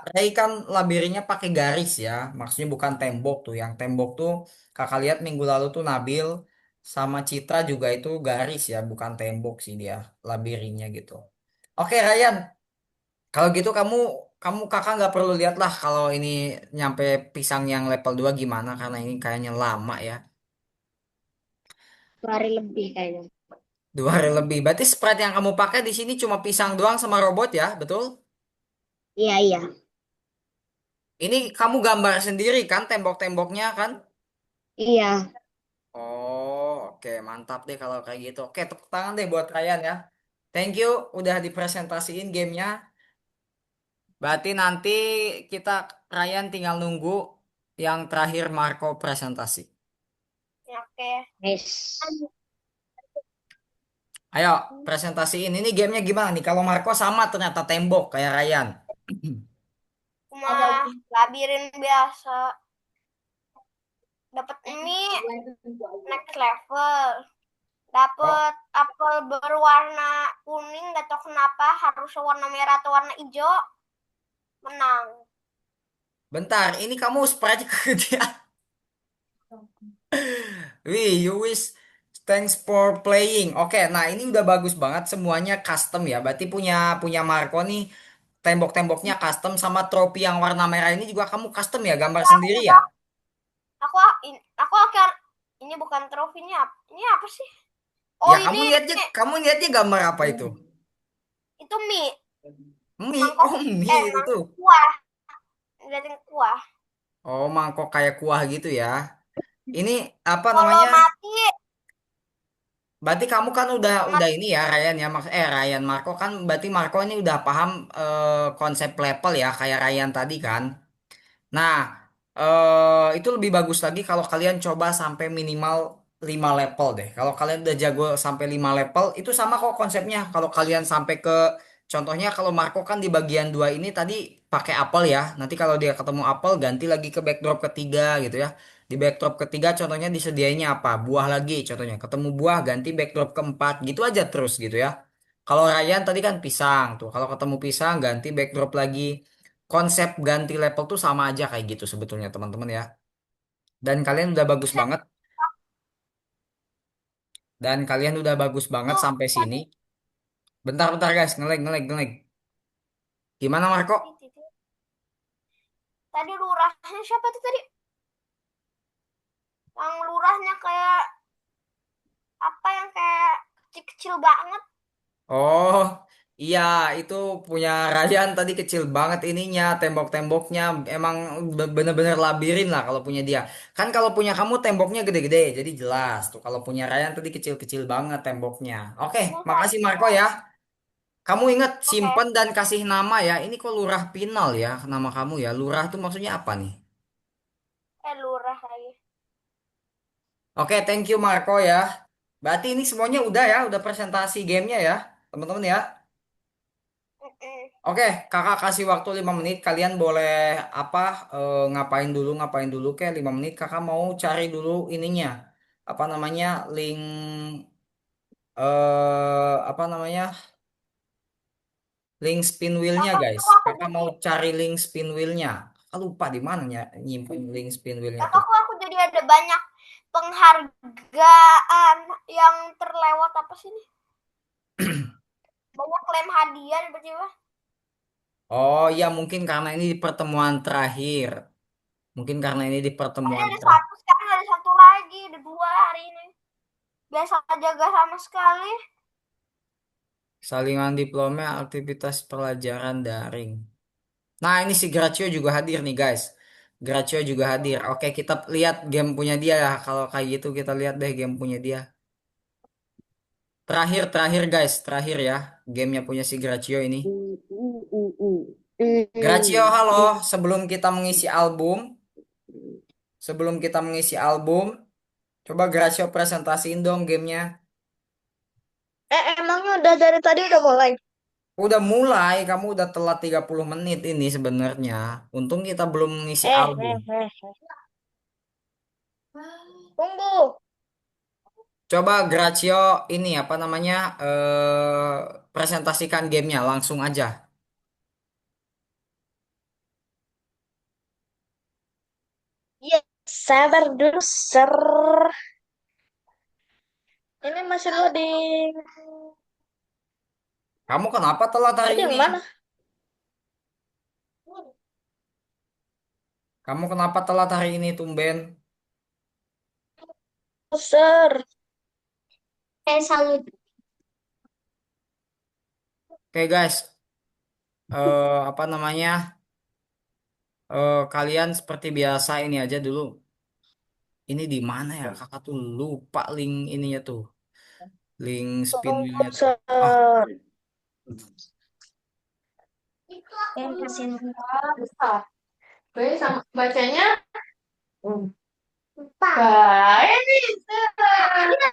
Ray kan labirinnya pakai garis ya. Maksudnya bukan tembok tuh. Yang tembok tuh kakak lihat minggu lalu tuh Nabil sama Citra juga itu garis ya, bukan tembok sih dia labirinnya gitu. Oke Ryan, kalau gitu kamu kakak nggak perlu lihat lah kalau ini nyampe pisang yang level 2 gimana karena ini kayaknya lama ya. 2 hari lebih kayaknya. 2 hari lebih. Berarti sprite yang kamu pakai di sini cuma pisang doang sama robot ya, betul? Iya, iya. Ini kamu gambar sendiri kan tembok-temboknya kan? Iya. Oh, oke mantap deh kalau kayak gitu. Oke, tepuk tangan deh buat Ryan ya. Thank you udah dipresentasiin gamenya. Berarti nanti kita Ryan tinggal nunggu yang terakhir Marco presentasi. Oke. Yes. Ayo, presentasiin. Ini gamenya gimana nih? Kalau Marco sama ternyata tembok kayak Ryan. Cuma labirin biasa. Dapat mie next level. Oh, Dapat apel berwarna kuning, gak tau kenapa harus warna merah atau warna hijau. Menang. bentar. Ini kamu sprite kegedean. Wih, you wish. Thanks for playing. Oke, nah ini udah bagus banget. Semuanya custom ya. Berarti punya punya Marco nih. Tembok-temboknya custom sama trofi yang warna merah ini juga kamu custom ya, gambar sendiri ya? Aku akan ini bukan trofinya. Ini apa sih? Oh, Ya, ini kamu lihatnya gambar apa itu? itu mie. Mie. Mangkok Oh, mie itu mangkok tuh. kuah. Ngeliatin kuah. Oh, mangkok kayak kuah gitu ya. Ini apa Kalau namanya? mati, Berarti kamu kan udah mati ini ya Ryan ya Ryan Marco kan berarti Marco ini udah paham konsep level ya kayak Ryan tadi kan. Nah, itu lebih bagus lagi kalau kalian coba sampai minimal 5 level deh. Kalau kalian udah jago sampai 5 level, itu sama kok konsepnya. Kalau kalian sampai ke, contohnya kalau Marco kan di bagian 2 ini tadi pakai apel ya. Nanti kalau dia ketemu apel, ganti lagi ke backdrop ketiga gitu ya. Di backdrop ketiga contohnya disediainya apa? Buah lagi contohnya. Ketemu buah, ganti backdrop keempat. Gitu aja terus gitu ya. Kalau Ryan tadi kan pisang tuh. Kalau ketemu pisang, ganti backdrop lagi. Konsep ganti level tuh sama aja kayak gitu sebetulnya teman-teman ya. Dan kalian udah bagus bisa banget. Dan kalian udah bagus banget tuh sampai sini. tadi Bentar-bentar guys, ngelag. Gimana Marco? tadi tadi lurahnya siapa tuh tadi? Yang lurahnya kayak apa yang kayak kecil-kecil banget. Oh, iya itu punya Ryan tadi kecil banget ininya, tembok-temboknya emang bener-bener labirin lah kalau punya dia. Kan kalau punya kamu temboknya gede-gede, jadi jelas tuh. Kalau punya Ryan tadi kecil-kecil banget temboknya. Oke, Ini makasih satu. Marco ya. Kamu ingat Oke. simpen dan kasih nama ya. Ini kok Lurah Pinal ya nama kamu ya. Lurah itu maksudnya apa nih? Lurah lagi. Oke, thank you Marco ya. Berarti ini semuanya udah ya, udah presentasi gamenya ya, teman-teman ya. Mm-mm. Oke, kakak kasih waktu 5 menit. Kalian boleh apa ngapain dulu kayak 5 menit. Kakak mau cari dulu ininya. Apa namanya? Link apa namanya? Link spin wheelnya Kakak guys. tuh aku Kakak jadi mau cari link spin wheelnya. Kakak lupa di mana ya nyimpen link spin wheelnya tuh. kakakku aku jadi ada banyak penghargaan yang terlewat apa sih ini? Banyak klaim hadiah tiba-tiba. Oh iya mungkin karena ini di pertemuan terakhir. Mungkin karena ini di Tadi pertemuan ada terakhir. satu, sekarang ada satu lagi, ada dua hari ini. Biasa aja gak sama sekali. Salingan diploma aktivitas pelajaran daring. Nah ini si Gracio juga hadir nih guys. Gracio juga hadir. Oke kita lihat game punya dia ya. Kalau kayak gitu kita lihat deh game punya dia. Terakhir guys. Terakhir ya. Gamenya punya si Gracio ini. Gracio halo. Sebelum kita mengisi album. Sebelum kita mengisi album. Coba Gracio presentasiin dong gamenya. Emangnya udah dari tadi udah mulai? Udah mulai, kamu udah telat 30 menit ini sebenarnya. Untung kita belum ngisi Eh, album. eh, eh. Tunggu. Coba Gracio ini apa namanya presentasikan gamenya langsung aja. Ya, sabar dulu, ser. Ini masih loading. Kamu kenapa telat hari Tadi ini? yang mana? Kamu kenapa telat hari ini, tumben? Ser. Salut. Oke guys, apa namanya? Kalian seperti biasa ini aja dulu. Ini di mana ya? Kakak tuh lupa link ininya tuh, link spin Tunggu, wheelnya tuh. ser. Ah, Yang kasihan. Besar. Gue sama bacanya. Pak. Baik nih, ser.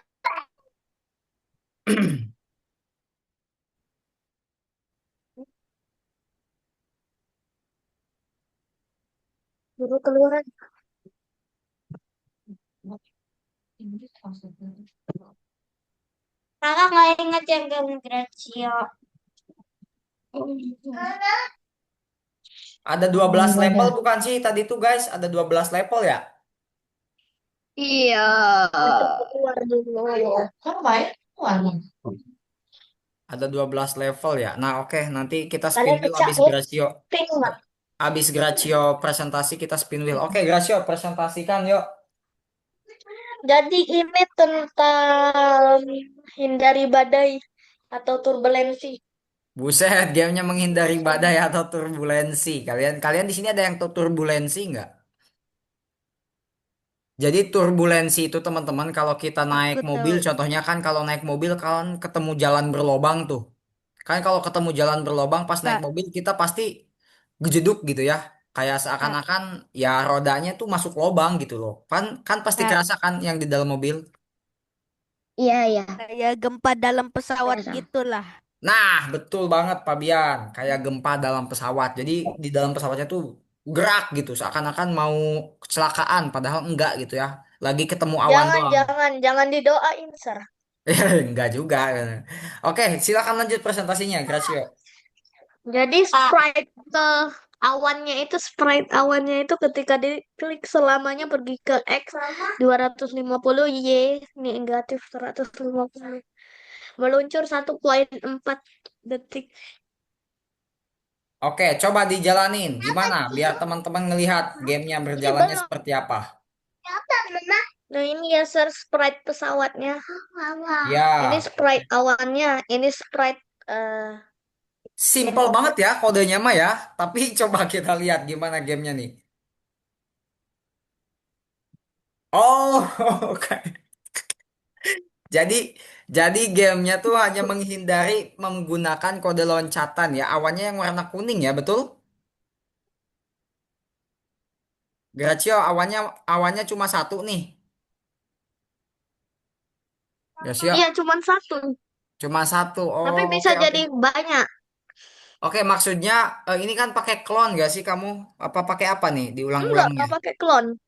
Dulu keluar. Kakak nggak ingat yang game Gracio. ada 12 level bukan sih tadi tuh guys? Ada 12 level ya? Iya. Keluar dulu. Kan baik. Warna. Ada 12 level ya. Nah, oke, nanti kita spin Kalian wheel pecah habis nih. Gracio. Pink nggak? Habis Gracio presentasi kita spin wheel. Oke, Gracio presentasikan yuk. Jadi ini tentang hindari badai atau turbulensi. Buset, gamenya menghindari badai atau turbulensi. Kalian kalian di sini ada yang turbulensi nggak? Jadi turbulensi itu teman-teman kalau kita naik Aku mobil, tahu. contohnya kan kalau naik mobil kan ketemu jalan berlobang tuh. Kan kalau ketemu jalan berlobang pas naik Kak, mobil kita pasti gejeduk gitu ya. Kayak kak, seakan-akan ya rodanya tuh masuk lobang gitu loh. Kan kan pasti kak. kerasa kan yang di dalam mobil. Iya, iya. Kayak gempa dalam pesawat Terasa. gitulah. Nah, betul banget Pak Bian. Kayak gempa dalam pesawat. Jadi di dalam pesawatnya tuh gerak gitu. Seakan-akan mau kecelakaan. Padahal enggak gitu ya. Lagi ketemu awan Jangan, doang. jangan, jangan didoain, Sir. Enggak juga. Oke, silakan lanjut presentasinya, Gracio. Jadi sprite awannya itu ketika diklik selamanya pergi ke X 250 Y negatif 150. Meluncur 1,4 detik. Oke, coba dijalanin. Gimana? Biar teman-teman ngelihat gamenya Ini berjalannya belum. seperti apa. Nah, ini ya Sir sprite pesawatnya. Ini Ya, sprite awannya. Ini sprite eh game simple banget over. ya kodenya mah ya. Tapi coba kita lihat gimana gamenya nih. Oh, oke. Jadi, jadi gamenya tuh hanya menghindari menggunakan kode loncatan ya. Awannya yang warna kuning ya, betul? Gracio, awannya cuma satu nih. Gracio, Iya, cuman satu. cuma satu. Tapi Oh, bisa oke oke. jadi banyak. Oke, maksudnya ini kan pakai clone gak sih kamu? Apa pakai apa nih diulang-ulangnya? Enggak pakai clone.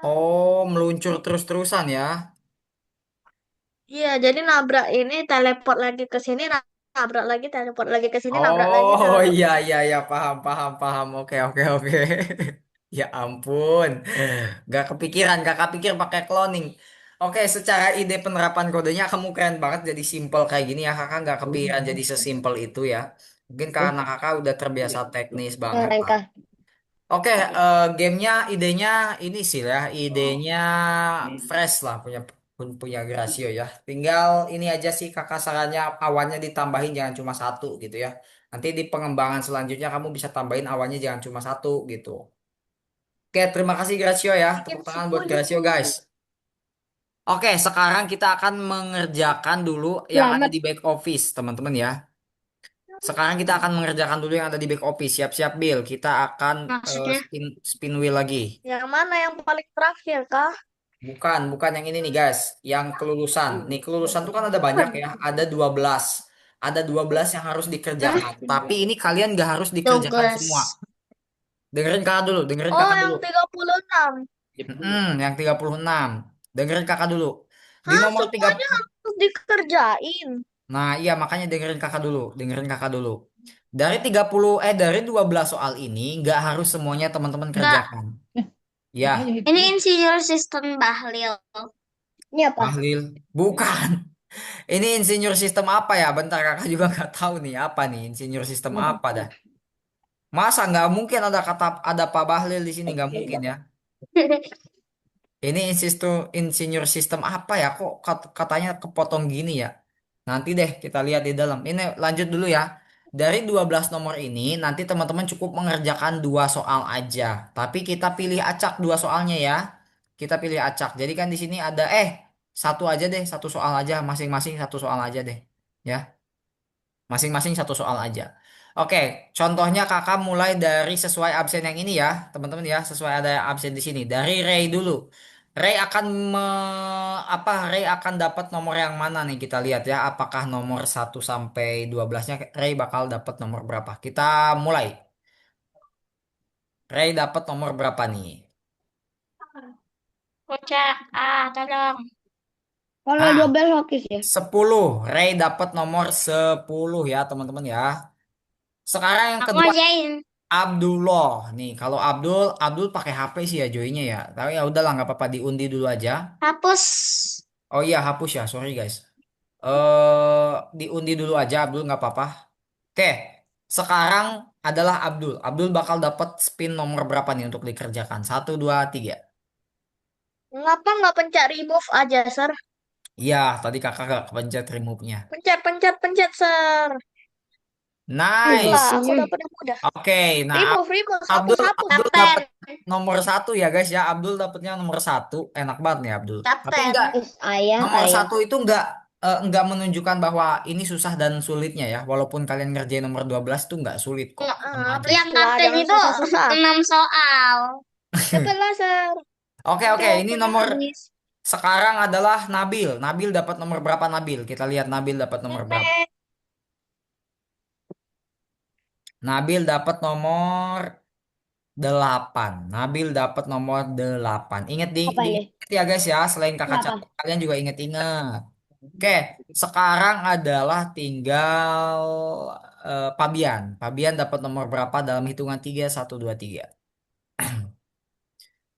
Oh, meluncur terus-terusan ya. Iya, jadi nabrak ini teleport lagi ke sini, nabrak lagi, teleport lagi ke sini, nabrak lagi, Oh teleport. iya iya iya paham paham paham. Oke oke oke. Ya ampun. Gak kepikiran, gak kepikir pakai cloning. Oke, secara ide penerapan kodenya kamu keren banget jadi simple kayak gini ya. Kakak gak kepikiran jadi sesimpel itu ya. Mungkin karena kakak udah terbiasa teknis banget lah. Mereka. Oke, gamenya idenya ini sih ya, idenya fresh lah punya Gracio ya. Tinggal ini aja sih kakak sarannya awannya ditambahin jangan cuma satu gitu ya. Nanti di pengembangan selanjutnya kamu bisa tambahin awannya jangan cuma satu gitu. Oke, terima kasih Gracio ya. Bikin Tepuk tangan buat 10. Gracio guys. Oke, sekarang kita akan mengerjakan dulu yang ada Selamat. di back office teman-teman ya. Sekarang kita akan mengerjakan dulu yang ada di back office. Siap-siap Bill, kita akan Maksudnya, spin spin wheel lagi. yang mana yang paling terakhir, Kak? Bukan, bukan yang ini nih guys, yang kelulusan. Nih, kelulusan tuh kan ada banyak ya, ada 12. Ada 12 yang harus Hah? dikerjakan. Tapi ini kalian gak harus dikerjakan semua. Tugas. Dengerin kakak dulu, dengerin Oh, kakak dulu. yang 36. Yang 36. Dengerin kakak dulu. Di Hah, nomor 3. semuanya harus dikerjain. Nah, iya makanya dengerin kakak dulu, dengerin kakak dulu. Dari 12 soal ini nggak harus semuanya teman-teman Enggak. kerjakan. Ya, Ini insinyur sistem Bahlil. Ini apa? Bahlil. Bukan. Ini insinyur sistem apa ya? Bentar kakak juga nggak tahu nih apa nih insinyur sistem apa dah. Masa nggak mungkin ada Pak Bahlil di sini nggak mungkin ya. Ini insinyur sistem apa ya? Kok katanya kepotong gini ya? Nanti deh kita lihat di dalam. Ini lanjut dulu ya. Dari 12 nomor ini nanti teman-teman cukup mengerjakan dua soal aja. Tapi kita pilih acak dua soalnya ya. Kita pilih acak. Jadi kan di sini ada satu aja deh, satu soal aja masing-masing satu soal aja deh. Ya. Masing-masing satu soal aja. Oke, contohnya kakak mulai dari sesuai absen yang ini ya, teman-teman ya, sesuai ada absen di sini. Dari Ray dulu. Ray akan Ray akan dapat nomor yang mana nih kita lihat ya. Apakah nomor 1 sampai 12-nya Ray bakal dapat nomor berapa? Kita mulai. Ray dapat nomor berapa nih? Kocak. Tolong. Kalau Ah, 12 oke sih. 10. Ray dapat nomor 10 ya, teman-teman ya. Sekarang yang Aku kedua ajain. Abdullah nih, kalau Abdul pakai HP sih ya joinnya ya. Tapi ya udahlah nggak apa-apa diundi dulu aja. Hapus. Oh iya hapus ya, sorry guys. Diundi dulu aja Abdul nggak apa-apa. Oke, sekarang adalah Abdul. Abdul bakal dapat spin nomor berapa nih untuk dikerjakan? Satu, dua, tiga. Ngapa nggak pencet remove aja, Sir? Iya, tadi kakak gak kepencet remove-nya. Pencet, pencet, pencet, Sir. Lah, Nice. aku dapat yang mudah. Oke, nah Remove, Abdul hapus. Abdul Kapten. dapat nomor satu ya guys ya. Abdul dapatnya nomor satu. Enak banget nih Abdul. Tapi Kapten. enggak, Ayah, nomor ayah. satu itu enggak menunjukkan bahwa ini susah dan sulitnya ya. Walaupun kalian ngerjain nomor 12 itu enggak sulit kok. Sama aja. Yang Lah, kapten jangan itu susah-susah. 6 soal. Cepatlah, Sir. Oke, Nanti oke. Ini waktunya nomor habis. sekarang adalah Nabil. Nabil dapat nomor berapa Nabil? Kita lihat Nabil dapat nomor berapa. Nabil dapat nomor 8. Nabil dapat nomor 8. Ingat Apa ini? diingat ya guys ya. Selain kakak Kenapa? catat, kalian juga ingat-ingat. Oke, sekarang adalah tinggal Pabian. Pabian dapat nomor berapa dalam hitungan 3, 1, 2, 3.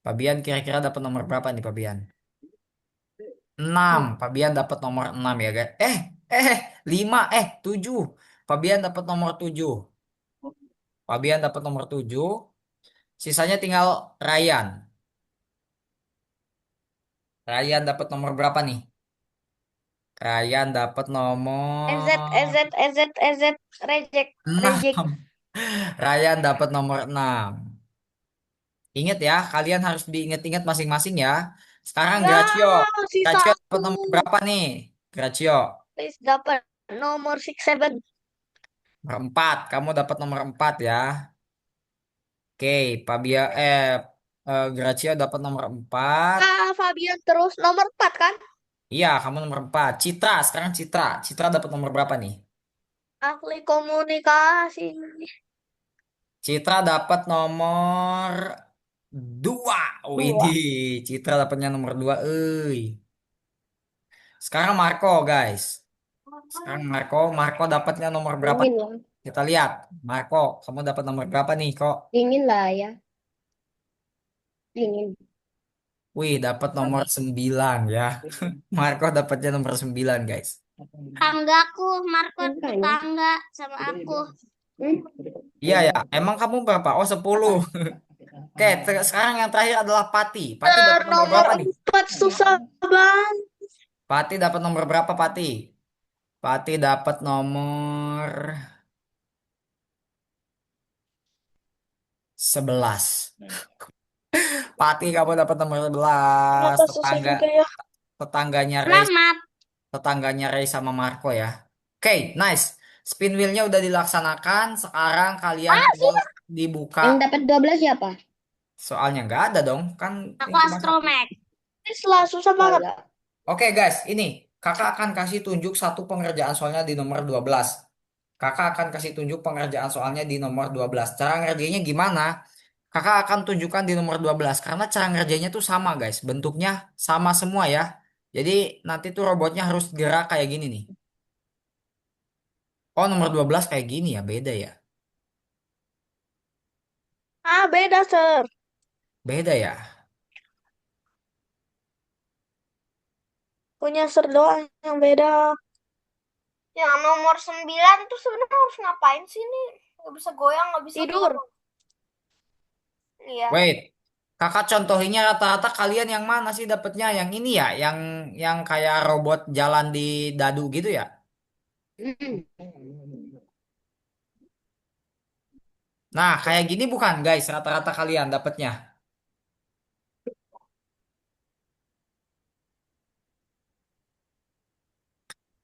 Pabian kira-kira dapat nomor berapa nih Pabian? 6. Fabian dapat nomor 6 ya guys. 5, 7. Fabian dapat nomor 7. Fabian dapat nomor 7. Sisanya tinggal Ryan. Ryan dapat nomor berapa nih? Ryan dapat EZ, nomor reject. 6. Ryan dapat nomor 6. Ingat ya, kalian harus diingat-ingat masing-masing ya. Sekarang Ya, Gracio. sisa Gracio dapat aku. nomor berapa nih? Gracio. Please dapat nomor 67. Nomor 4. Kamu dapat nomor 4 ya. Oke, Gracio dapat nomor 4. Fabian terus nomor 4 kan? Iya, kamu nomor 4. Citra, sekarang Citra. Citra dapat nomor berapa nih? Ahli komunikasi. Citra dapat nomor 2. Dua. Widih, Citra dapatnya nomor 2. Sekarang Marco, guys. Sekarang Marco dapatnya nomor berapa? Dingin lah. Kita lihat. Marco, kamu dapat nomor berapa nih, kok? Dingin lah ya. Dingin. Wih, dapat nomor 9 ya. Marco dapatnya nomor 9, guys. Tanggaku, Marco Makanya. tetangga sama aku. Hmm? Iya ya, emang kamu berapa? Oh, 10. Oke, sekarang yang terakhir adalah Pati. Pati dapat nomor Nomor berapa nih? 4 susah banget. Pati dapat nomor berapa, Pati? Pati dapat nomor 11. Pati, kamu dapat nomor 11. Kenapa susah juga ya? Tetangganya Ray, Selamat. tetangganya Ray sama Marco ya. Oke, nice. Spin wheel-nya udah dilaksanakan. Sekarang kalian tinggal dibuka. Yang dapat 12 siapa? Soalnya nggak ada dong, kan Aku ini cuma satu. Astromech. Please lah, susah banget. Enggak. Oke guys, ini kakak akan kasih tunjuk satu pengerjaan soalnya di nomor 12. Kakak akan kasih tunjuk pengerjaan soalnya di nomor 12. Cara ngerjainnya gimana? Kakak akan tunjukkan di nomor 12 karena cara ngerjainnya tuh sama guys. Bentuknya sama semua ya. Jadi nanti tuh robotnya harus gerak kayak gini nih. Oh, nomor 12 kayak gini ya, beda ya. Beda, Sir. Beda ya. Punya Sir doang yang beda. Yang nomor 9 tuh sebenarnya harus ngapain sih nih? Nggak bisa goyang, nggak bisa Tidur. Iya. Wait. Kakak contohinnya rata-rata kalian yang mana sih dapetnya? Yang ini ya, yang kayak robot jalan di dadu gitu ya? Hmm. Nah, kayak gini bukan guys, rata-rata kalian dapetnya.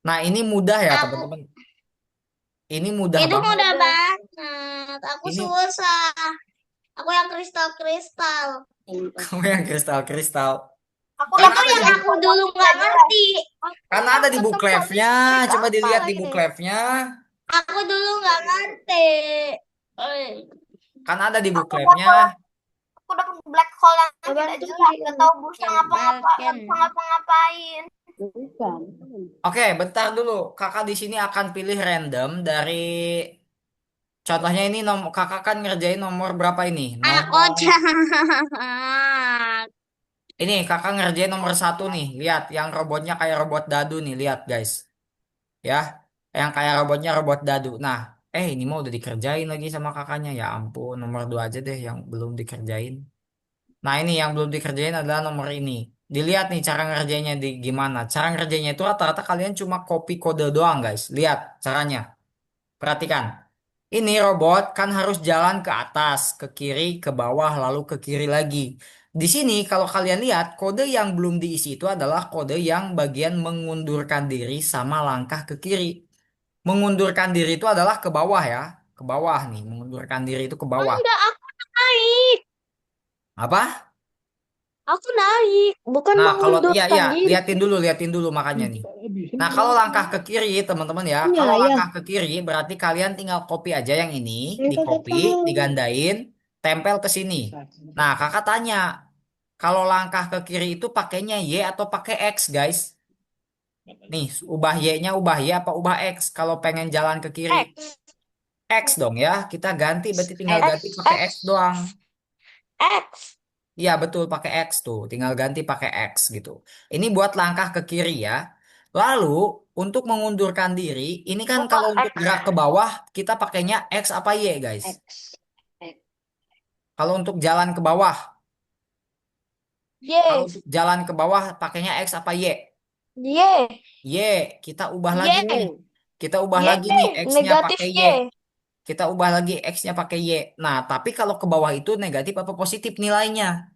Nah, ini mudah ya, Aku teman-teman. Ini mudah itu banget. mudah banget. Aku Ini susah. Aku yang kristal-kristal. kamu yang kristal-kristal. Itu yang aku dulu nggak ngerti. Kan ada di book lab-nya. Coba dilihat di book lab-nya. Aku dulu nggak ngerti. Kan ada di book lab-nya. Aku dapat black hole yang Abang tidak tuh jelas, nggak tahu bisa yang ngapa-ngapain, bagian. ngapa-ngapain. Bukan. Oke, bentar dulu. Kakak di sini akan pilih random dari contohnya ini kakak kan ngerjain nomor berapa ini? Aku Nomor jahat. ini kakak ngerjain nomor 1 nih. Lihat, yang robotnya kayak robot dadu nih. Lihat guys, ya, yang kayak robotnya robot dadu. Nah, ini mau udah dikerjain lagi sama kakaknya. Ya ampun, nomor 2 aja deh yang belum dikerjain. Nah, ini yang belum dikerjain adalah nomor ini. Dilihat nih cara ngerjainnya di gimana. Cara ngerjainnya itu rata-rata kalian cuma copy kode doang guys. Lihat caranya. Perhatikan. Ini robot kan harus jalan ke atas, ke kiri, ke bawah, lalu ke kiri lagi. Di sini kalau kalian lihat kode yang belum diisi itu adalah kode yang bagian mengundurkan diri sama langkah ke kiri. Mengundurkan diri itu adalah ke bawah ya. Ke bawah nih, mengundurkan diri itu ke bawah. Enggak, aku naik. Apa? Aku naik, bukan Nah, kalau iya mengundurkan iya, diri. liatin dulu makanya nih. Nah, kalau langkah ke kiri, teman-teman ya, Iya, kalau ya. langkah ke kiri berarti kalian tinggal copy aja yang ini, Ini di kagak copy, tahu. digandain, tempel ke sini. Nah, kakak tanya, kalau langkah ke kiri itu pakainya Y atau pakai X, guys? Nih, ubah Y-nya ubah Y apa ubah X kalau pengen jalan ke kiri? X, X dong ya, kita ganti berarti tinggal ganti X, pakai X X, doang. X. Iya betul pakai X tuh, tinggal ganti pakai X gitu. Ini buat langkah ke kiri ya. Lalu untuk mengundurkan diri, ini kan Bukan kalau untuk X, gerak ke bawah kita pakainya X apa Y guys? X. X. Kalau untuk jalan ke bawah, kalau Y, untuk jalan ke bawah pakainya X apa Y? Y, Y, kita ubah lagi nih. Y, Kita ubah Y, lagi nih X-nya negatif pakai Y. Y. Kita ubah lagi X-nya pakai Y. Nah, tapi kalau ke bawah itu negatif apa positif nilainya?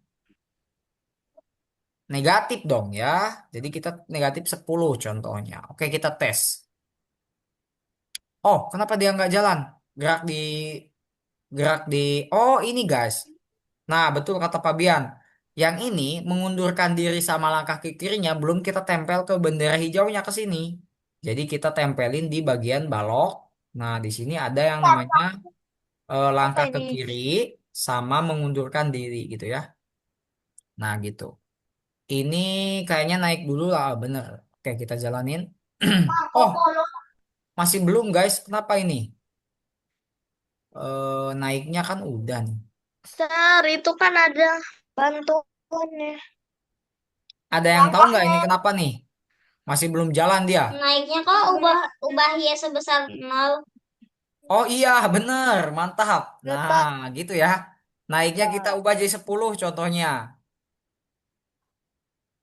Negatif dong ya. Jadi kita negatif 10 contohnya. Oke, kita tes. Oh, kenapa dia nggak jalan? Gerak di Oh, ini guys. Nah, betul kata Fabian. Yang ini mengundurkan diri sama langkah ke kirinya belum kita tempel ke bendera hijaunya ke sini. Jadi kita tempelin di bagian balok. Nah, di sini ada yang namanya Apa langkah ke ini? kiri sama mengundurkan diri gitu ya. Nah, gitu. Ini kayaknya naik dulu lah, bener. Oke, kita jalanin. Oh, masih belum guys. Kenapa ini? Naiknya kan udah nih. Sir, itu kan ada bantuannya. Ada yang tahu nggak ini kenapa nih? Masih belum jalan dia. Naiknya kok ubah ubah Y sebesar nol. Oh iya, bener. Mantap. Nah, Letak. gitu ya. Naiknya kita ubah jadi 10 contohnya.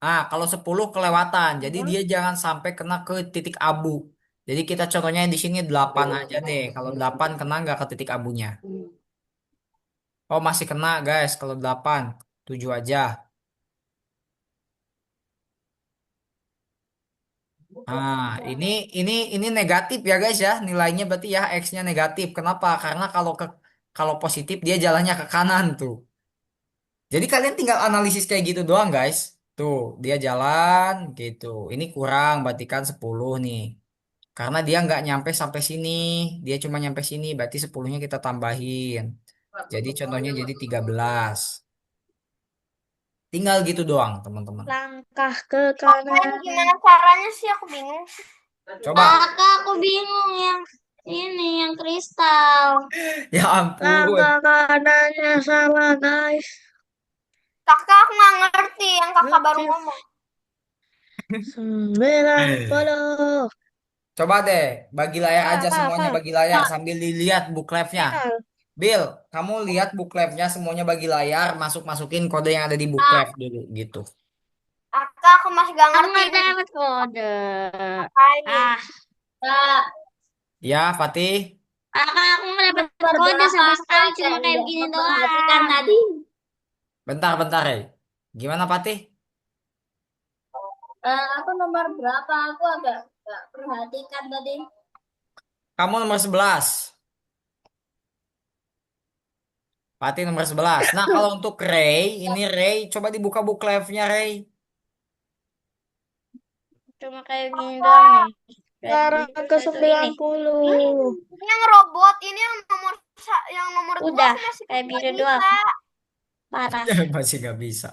Nah, kalau 10 kelewatan. Jadi dia jangan sampai kena ke titik abu. Jadi kita contohnya di sini 8 aja deh. Kalau 8 kena nggak ke titik abunya? Oh, masih kena guys kalau 8. 7 aja. Nah, ini negatif ya guys ya. Nilainya berarti ya X-nya negatif. Kenapa? Karena kalau positif dia jalannya ke kanan tuh. Jadi kalian tinggal analisis kayak gitu doang guys. Tuh, dia jalan gitu. Ini kurang berarti kan 10 nih. Karena dia nggak nyampe sampai sini. Dia cuma nyampe sini, berarti 10-nya kita tambahin. Jadi contohnya jadi 13. Tinggal gitu doang, teman-teman. Langkah ke Ini kanan. gimana caranya sih aku bingung. Coba. Kakak, aku bingung yang ini yang kristal. Ya ampun. Langkah kanannya salah, guys. Kakak, aku nggak ngerti yang kakak baru Negatif ngomong. 90. Coba deh, bagi layar aja semuanya Apa? bagi layar sambil dilihat bookletnya. Final. Bill, kamu lihat bookletnya semuanya bagi layar, masuk-masukin kode yang ada di Kak, booklet dulu gitu. kakak, aku masih gak Aku ngerti nggak ini dapat kode. ngapain. Ah, Kak, Ya, Fatih. kakak, aku nggak dapat kode berberapa sama sekali. kak Cuma yang kayak nggak begini memperhatikan doang. tadi? Bentar, ya. Gimana, Fatih? Aku nomor berapa? Aku agak nggak perhatikan tadi. Kamu nomor 11. Fatih nomor 11. Nah, kalau untuk Ray, ini Ray, coba dibuka bookletnya Ray. Cuma kayak gini doang nih. Sekarang ke Ini. 90. Ini yang robot, ini yang nomor dua Udah, aku masih kayak nggak gini doang. bisa. Parah. Masih nggak bisa.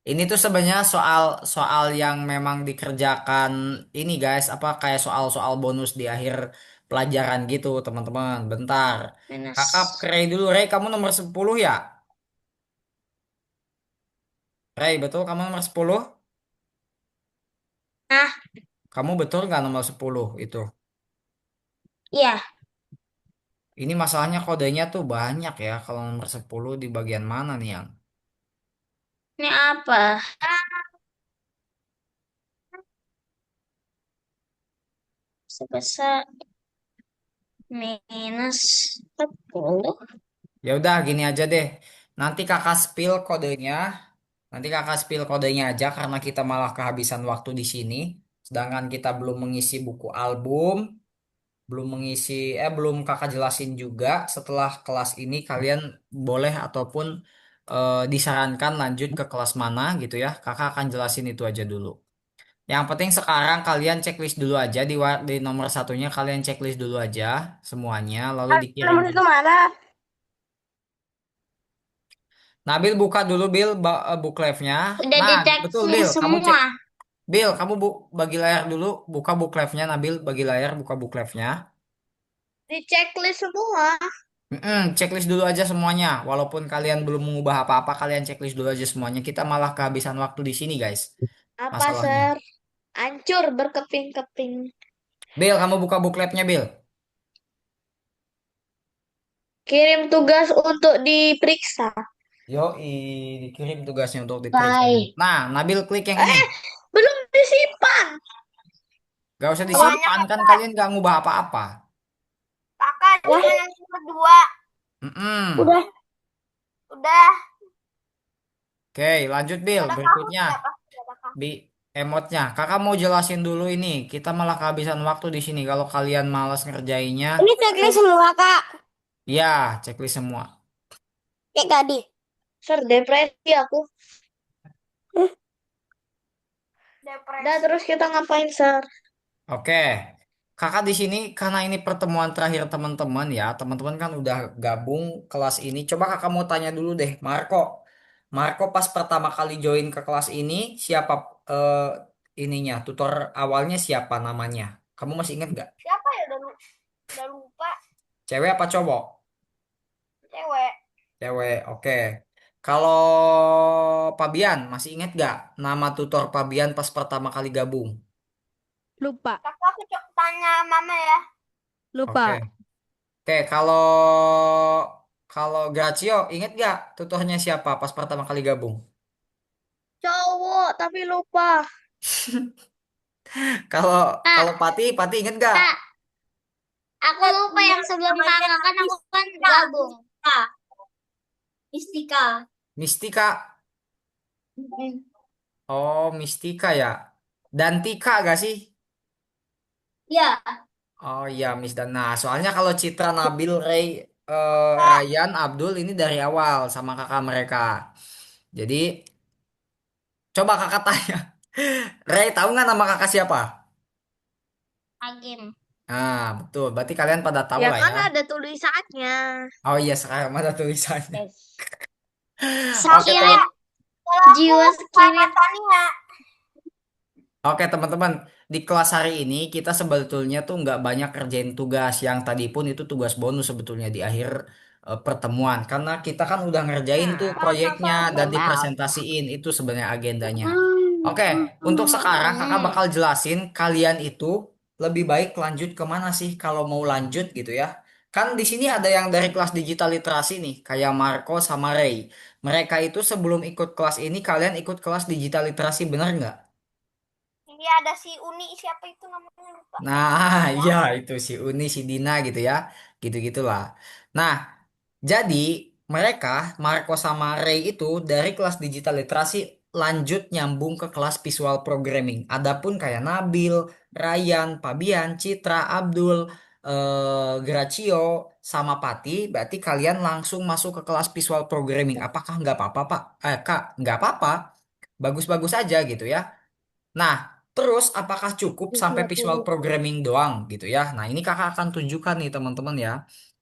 Ini tuh sebenarnya soal soal yang memang dikerjakan ini guys, apa kayak soal-soal bonus di akhir pelajaran gitu, teman-teman. Bentar. Kakak ke Minus. Ray dulu, Ray, kamu nomor 10 ya? Ray, betul kamu nomor 10? Nah, Kamu betul nggak nomor 10 itu? iya. Ini masalahnya kodenya tuh banyak ya. Kalau nomor 10 di bagian mana nih yang? Ini apa? Sebesar minus 10. Ya udah gini aja deh. Nanti kakak spill kodenya. Nanti kakak spill kodenya aja karena kita malah kehabisan waktu di sini. Sedangkan kita belum mengisi buku album, belum kakak jelasin juga. Setelah kelas ini kalian boleh ataupun disarankan lanjut ke kelas mana gitu ya. Kakak akan jelasin itu aja dulu. Yang penting sekarang kalian checklist dulu aja di nomor satunya kalian checklist dulu aja semuanya lalu dikirim. Nomor itu mana? Nabil buka dulu Bill book live-nya. Udah Nah, dicek betul Bill, kamu cek semua. Bill, kamu bagi layar dulu, buka book live-nya Nabil, bagi layar buka book live-nya. Di checklist semua. Checklist dulu aja semuanya. Walaupun kalian belum mengubah apa-apa, kalian checklist dulu aja semuanya. Kita malah kehabisan waktu di sini, guys. Apa, Masalahnya. Sir? Hancur berkeping-keping. Bill, kamu buka book live-nya, Bill. Kirim tugas untuk diperiksa. Yoi, dikirim tugasnya untuk diperiksa. Bye. Nah, Nabil klik yang ini. Belum disimpan. Gak usah Banyak disimpan, kan kalian gak ngubah apa-apa. kakak cuma yang kedua. Mm-mm. Udah. Udah. Oke, lanjut Bill. Ada kamu Berikutnya. nggak pasti ada kamu. Di emotnya. Kakak mau jelasin dulu ini. Kita malah kehabisan waktu di sini. Kalau kalian malas ngerjainnya, Ini checklist semua, Kak. ya checklist semua. Kayak tadi. Sir, depresi aku. Udah terus kita ngapain, Sir? Oke. Kakak di sini karena ini pertemuan terakhir teman-teman ya. Teman-teman kan udah gabung kelas ini. Coba kakak mau tanya dulu deh, Marco. Marco pas pertama kali join ke kelas ini, siapa eh, ininya? Tutor awalnya siapa namanya? Kamu masih ingat nggak? Siapa ya udah lupa. Cewek apa cowok? Cewek. Cewek, oke. Kalau Pabian, masih ingat gak nama tutor Pabian pas pertama kali gabung? Lupa. Kakak aku tanya mama ya. Oke. Lupa. Oke, kalau kalau Gracio, ingat gak tutornya siapa pas pertama kali gabung? Cowok tapi lupa. Kalau Kak, kalau Pati inget gak? Kak, aku lupa yang sebelum kakak kan aku kan gabung. Kak, Istika. Mistika. Oh, Mistika ya. Dan Tika gak sih? Ya, Oh iya, Miss Dan. Nah, soalnya kalau Citra, Nabil, Ray, Ryan, Abdul ini dari awal sama kakak mereka. Jadi, coba kakak tanya. Ray, tahu nggak nama kakak siapa? Agim. Nah, betul. Berarti kalian pada tahu Ya lah kan ya. ada tulisannya. Oh iya, sekarang ada tulisannya. Yes. Oke, teman. Jiwa spirit. Oke, teman-teman. Di kelas hari ini kita sebetulnya tuh nggak banyak kerjain tugas yang tadi pun itu tugas bonus sebetulnya di akhir pertemuan. Karena kita kan udah ngerjain tuh proyeknya dan dipresentasiin itu sebenarnya agendanya. Oke, untuk sekarang kakak bakal jelasin kalian itu lebih baik lanjut kemana sih kalau mau lanjut gitu ya. Kan di sini ada yang dari kelas digital literasi nih, kayak Marco sama Ray. Mereka itu sebelum ikut kelas ini kalian ikut kelas digital literasi bener nggak? Iya ada si Uni siapa itu namanya lupa. Nah, ya itu si Uni, si Dina gitu ya. Gitu-gitulah. Nah, jadi mereka, Marco sama Ray itu dari kelas digital literasi lanjut nyambung ke kelas visual programming. Adapun kayak Nabil, Ryan, Pabian, Citra, Abdul, Gracio, sama Pati, berarti kalian langsung masuk ke kelas visual programming. Apakah nggak apa-apa, Pak? Kak, nggak apa-apa. Bagus-bagus aja gitu ya. Nah, terus apakah cukup sampai visual programming doang gitu ya? Nah, ini kakak akan tunjukkan nih teman-teman ya,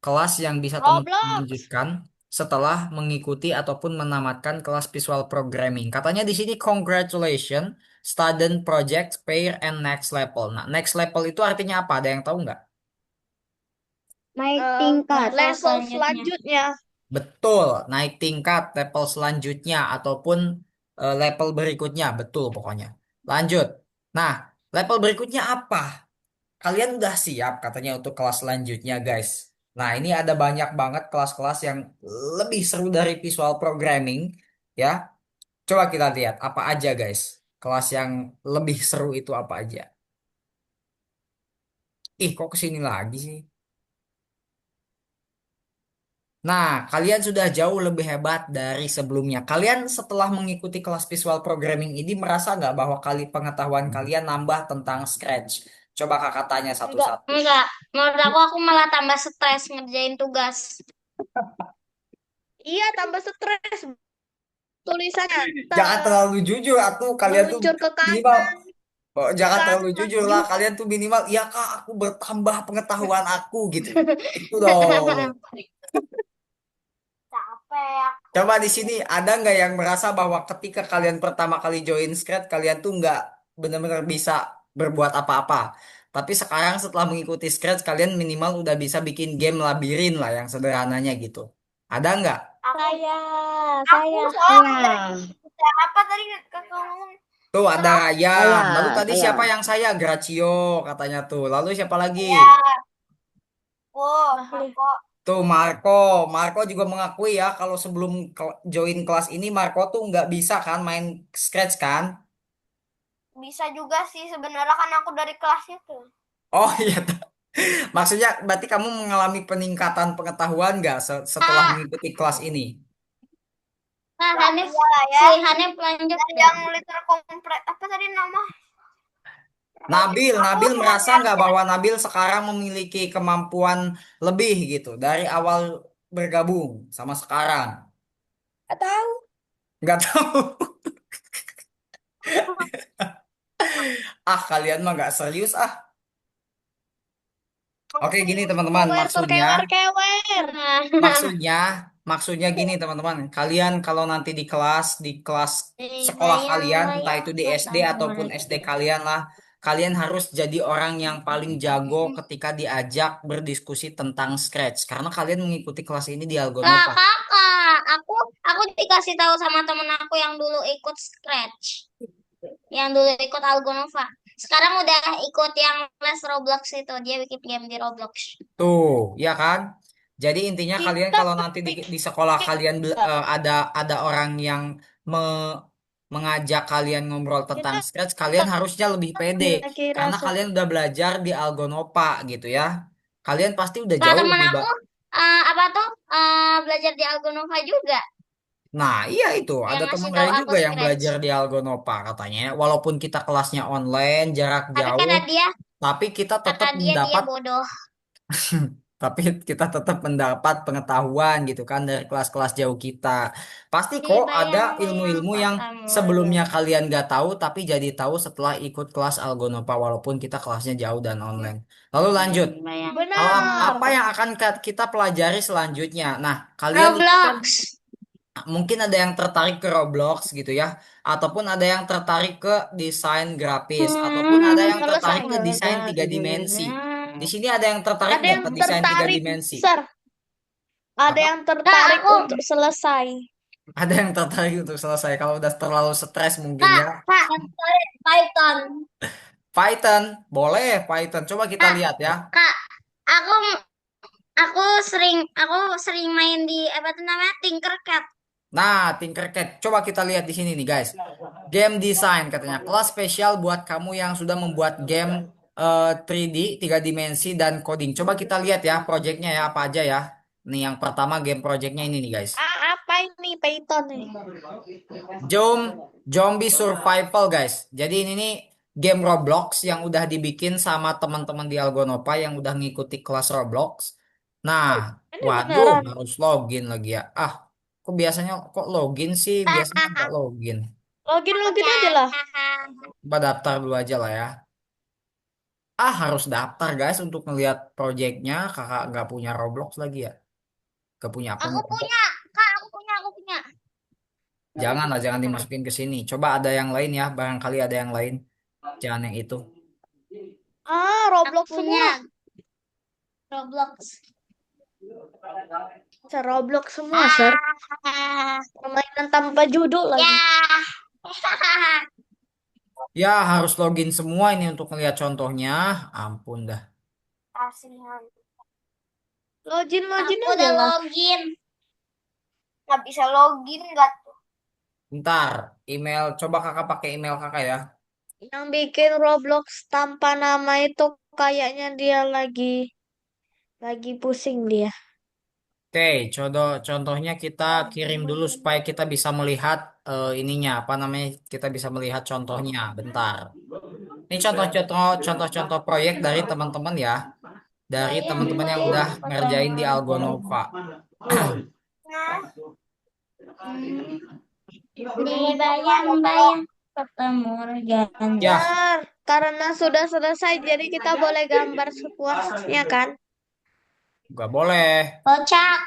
kelas yang bisa teman-teman Roblox. lanjutkan setelah mengikuti ataupun menamatkan kelas visual programming. Katanya di sini congratulations, student project pair and next level. Nah, next level itu artinya apa? Ada yang tahu nggak? Naik tingkat. Level selanjutnya. Betul, naik tingkat level selanjutnya ataupun level berikutnya, betul pokoknya. Lanjut. Nah, level berikutnya apa? Kalian udah siap katanya untuk kelas selanjutnya, guys. Nah, ini ada banyak banget kelas-kelas yang lebih seru dari visual programming, ya. Coba kita lihat apa aja, guys. Kelas yang lebih seru itu apa aja? Ih, kok kesini lagi sih? Nah, kalian sudah jauh lebih hebat dari sebelumnya. Kalian setelah mengikuti kelas visual programming ini merasa nggak bahwa pengetahuan kalian nambah tentang Scratch? Coba kakak tanya Enggak. satu-satu. Enggak, menurut aku malah tambah stres ngerjain tugas. Iya, tambah stres. Tulisannya Jangan terlalu jujur, atau kalian tuh meluncur ke minimal. kanan, Oh, ke jangan terlalu kanan. jujur lah. Kalian tuh minimal, ya kak, aku bertambah pengetahuan aku gitu. Itu dong. Capek. Coba di sini ada nggak yang merasa bahwa ketika kalian pertama kali join Scratch, kalian tuh nggak benar-benar bisa berbuat apa-apa. Tapi sekarang setelah mengikuti Scratch, kalian minimal udah bisa bikin game labirin lah yang sederhananya gitu. Ada nggak? Saya, Aku saya. soalnya apa tadi kakak ngomong? Tuh ada Ryan. Lalu tadi Saya. siapa yang saya? Gracio katanya tuh. Lalu siapa lagi? Ya, wow, Ahli. kok Tuh Marco. Marco juga mengakui ya kalau sebelum join kelas ini Marco tuh nggak bisa kan main Scratch kan? bisa juga sih sebenarnya kan aku dari kelas itu. Oh iya. Maksudnya berarti kamu mengalami peningkatan pengetahuan nggak setelah mengikuti kelas ini? Nah, Hanif, ya. Si Hanif lanjut dan yang liter komplet apa tadi nama? Nabil merasa nggak bahwa Nabil sekarang memiliki kemampuan lebih gitu dari awal bergabung sama sekarang? Gak tahu. Nggak tahu. Ah, kalian mah nggak serius ah. Oke, gini teman-teman, Kewer tuh maksudnya. kewer kewer. Maksudnya, maksudnya gini teman-teman, kalian kalau nanti di kelas sekolah kalian, entah itu di SD ataupun SD kalian lah, kalian harus jadi orang yang paling jago ketika diajak berdiskusi tentang Scratch, karena kalian mengikuti kelas ini di Lah Algonova. kakak, aku dikasih tahu sama temen aku yang dulu ikut Scratch, yang dulu ikut Algonova. Sekarang udah ikut yang les Roblox itu, dia bikin game di Roblox. Tuh, ya kan? Jadi intinya kalian Kita kalau nanti di sekolah kalian ada orang yang mengajak kalian ngobrol tentang kita Scratch, kalian harusnya lebih pede kira-kira karena kalian udah belajar di Algonopa gitu ya. Kalian pasti udah Nah jauh temen lebih aku apa tuh belajar di Algonova juga, Nah, iya itu ada yang teman ngasih Ray tahu aku juga yang Scratch. belajar di Algonopa katanya. Walaupun kita kelasnya online, jarak Tapi jauh, kata dia, tapi kita kata tetap dia dia mendapat bodoh. Tapi kita tetap mendapat pengetahuan gitu kan dari kelas-kelas jauh kita. Pasti kok ada Dibayang-bayang ilmu-ilmu yang kata mulu. sebelumnya kalian gak tahu tapi jadi tahu setelah ikut kelas Algonopa walaupun kita kelasnya jauh dan online. Lalu lanjut. Bayang. Kalau benar. apa yang akan kita pelajari selanjutnya? Nah, kalian itu kan Roblox. mungkin ada yang tertarik ke Roblox gitu ya, ataupun ada yang tertarik ke desain grafis, ataupun ada yang Selesai. tertarik ke desain tiga dimensi. Di sini ada yang tertarik Ada nggak yang ke desain tiga tertarik, dimensi? Sir. Ada Apa? yang Kak, tertarik aku, untuk selesai. Ada yang tertarik untuk selesai. Kalau udah terlalu stres mungkin kak, ya. kak, Python. Python, boleh Python. Coba kita Kak, lihat ya. kak, aku, aku sering main di apa tuh namanya Tinkercad. Nah, Tinkercad. Coba kita lihat di sini nih guys. Game design katanya. Kelas spesial buat kamu yang sudah membuat game 3D, tiga dimensi dan coding. Coba kita lihat ya projectnya ya apa aja ya. Nih yang pertama game projectnya ini nih guys. Apa ini Python ini? Jom, Zombie Survival guys. Jadi ini nih game Roblox yang udah dibikin sama teman-teman di Algonova yang udah ngikuti kelas Roblox. Nah, Ini waduh beneran. harus login lagi ya. Ah, kok biasanya kok login sih? Biasanya nggak login. Login aja lah. Coba daftar dulu aja lah ya. Ah, harus daftar guys untuk ngelihat projectnya. Kakak nggak punya Roblox lagi ya? Nggak punya akun Aku Roblox. punya, kak, aku punya. Janganlah, jangan dimasukin ke sini. Coba ada yang lain ya. Barangkali ada yang lain. Jangan yang itu. Roblox Aku punya semua. Roblox. Roblox semua, Sir. Permainan tanpa judul lagi. Ya. Ya, harus login semua ini untuk ngelihat contohnya. Ampun dah. Kasihan. Login Aku aja udah lah. login. Nggak bisa login nggak? Bentar, email. Coba kakak pakai email kakak ya. Yang bikin Roblox tanpa nama itu kayaknya dia lagi pusing dia. Oke, contohnya kita kirim dulu supaya kita bisa melihat ininya, apa namanya? Kita bisa melihat contohnya. Bentar. Ini contoh-contoh proyek dari teman-teman ya, dari teman-teman yang udah ngerjain di Algonova. Di bayang-bayang ketemu Ya, Benar, karena sudah selesai, jadi kita boleh gambar sepuasnya kan? nggak boleh. kocak.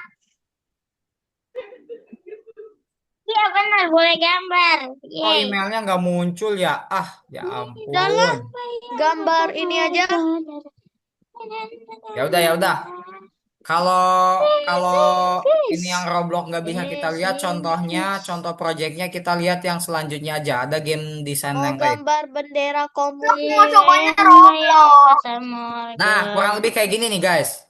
Iya benar, boleh gambar. Kok Yeay. emailnya nggak muncul ya? Ah, ya Udahlah, ampun. gambar ini aja. Ya udah. Kalau kalau ini yang Roblox nggak bisa kita lihat contohnya, contoh proyeknya kita lihat yang selanjutnya aja. Ada game desain Mau yang lain. gambar bendera Aku komunis. mau cobanya Roblox. Nah, kurang lebih kayak gini nih guys.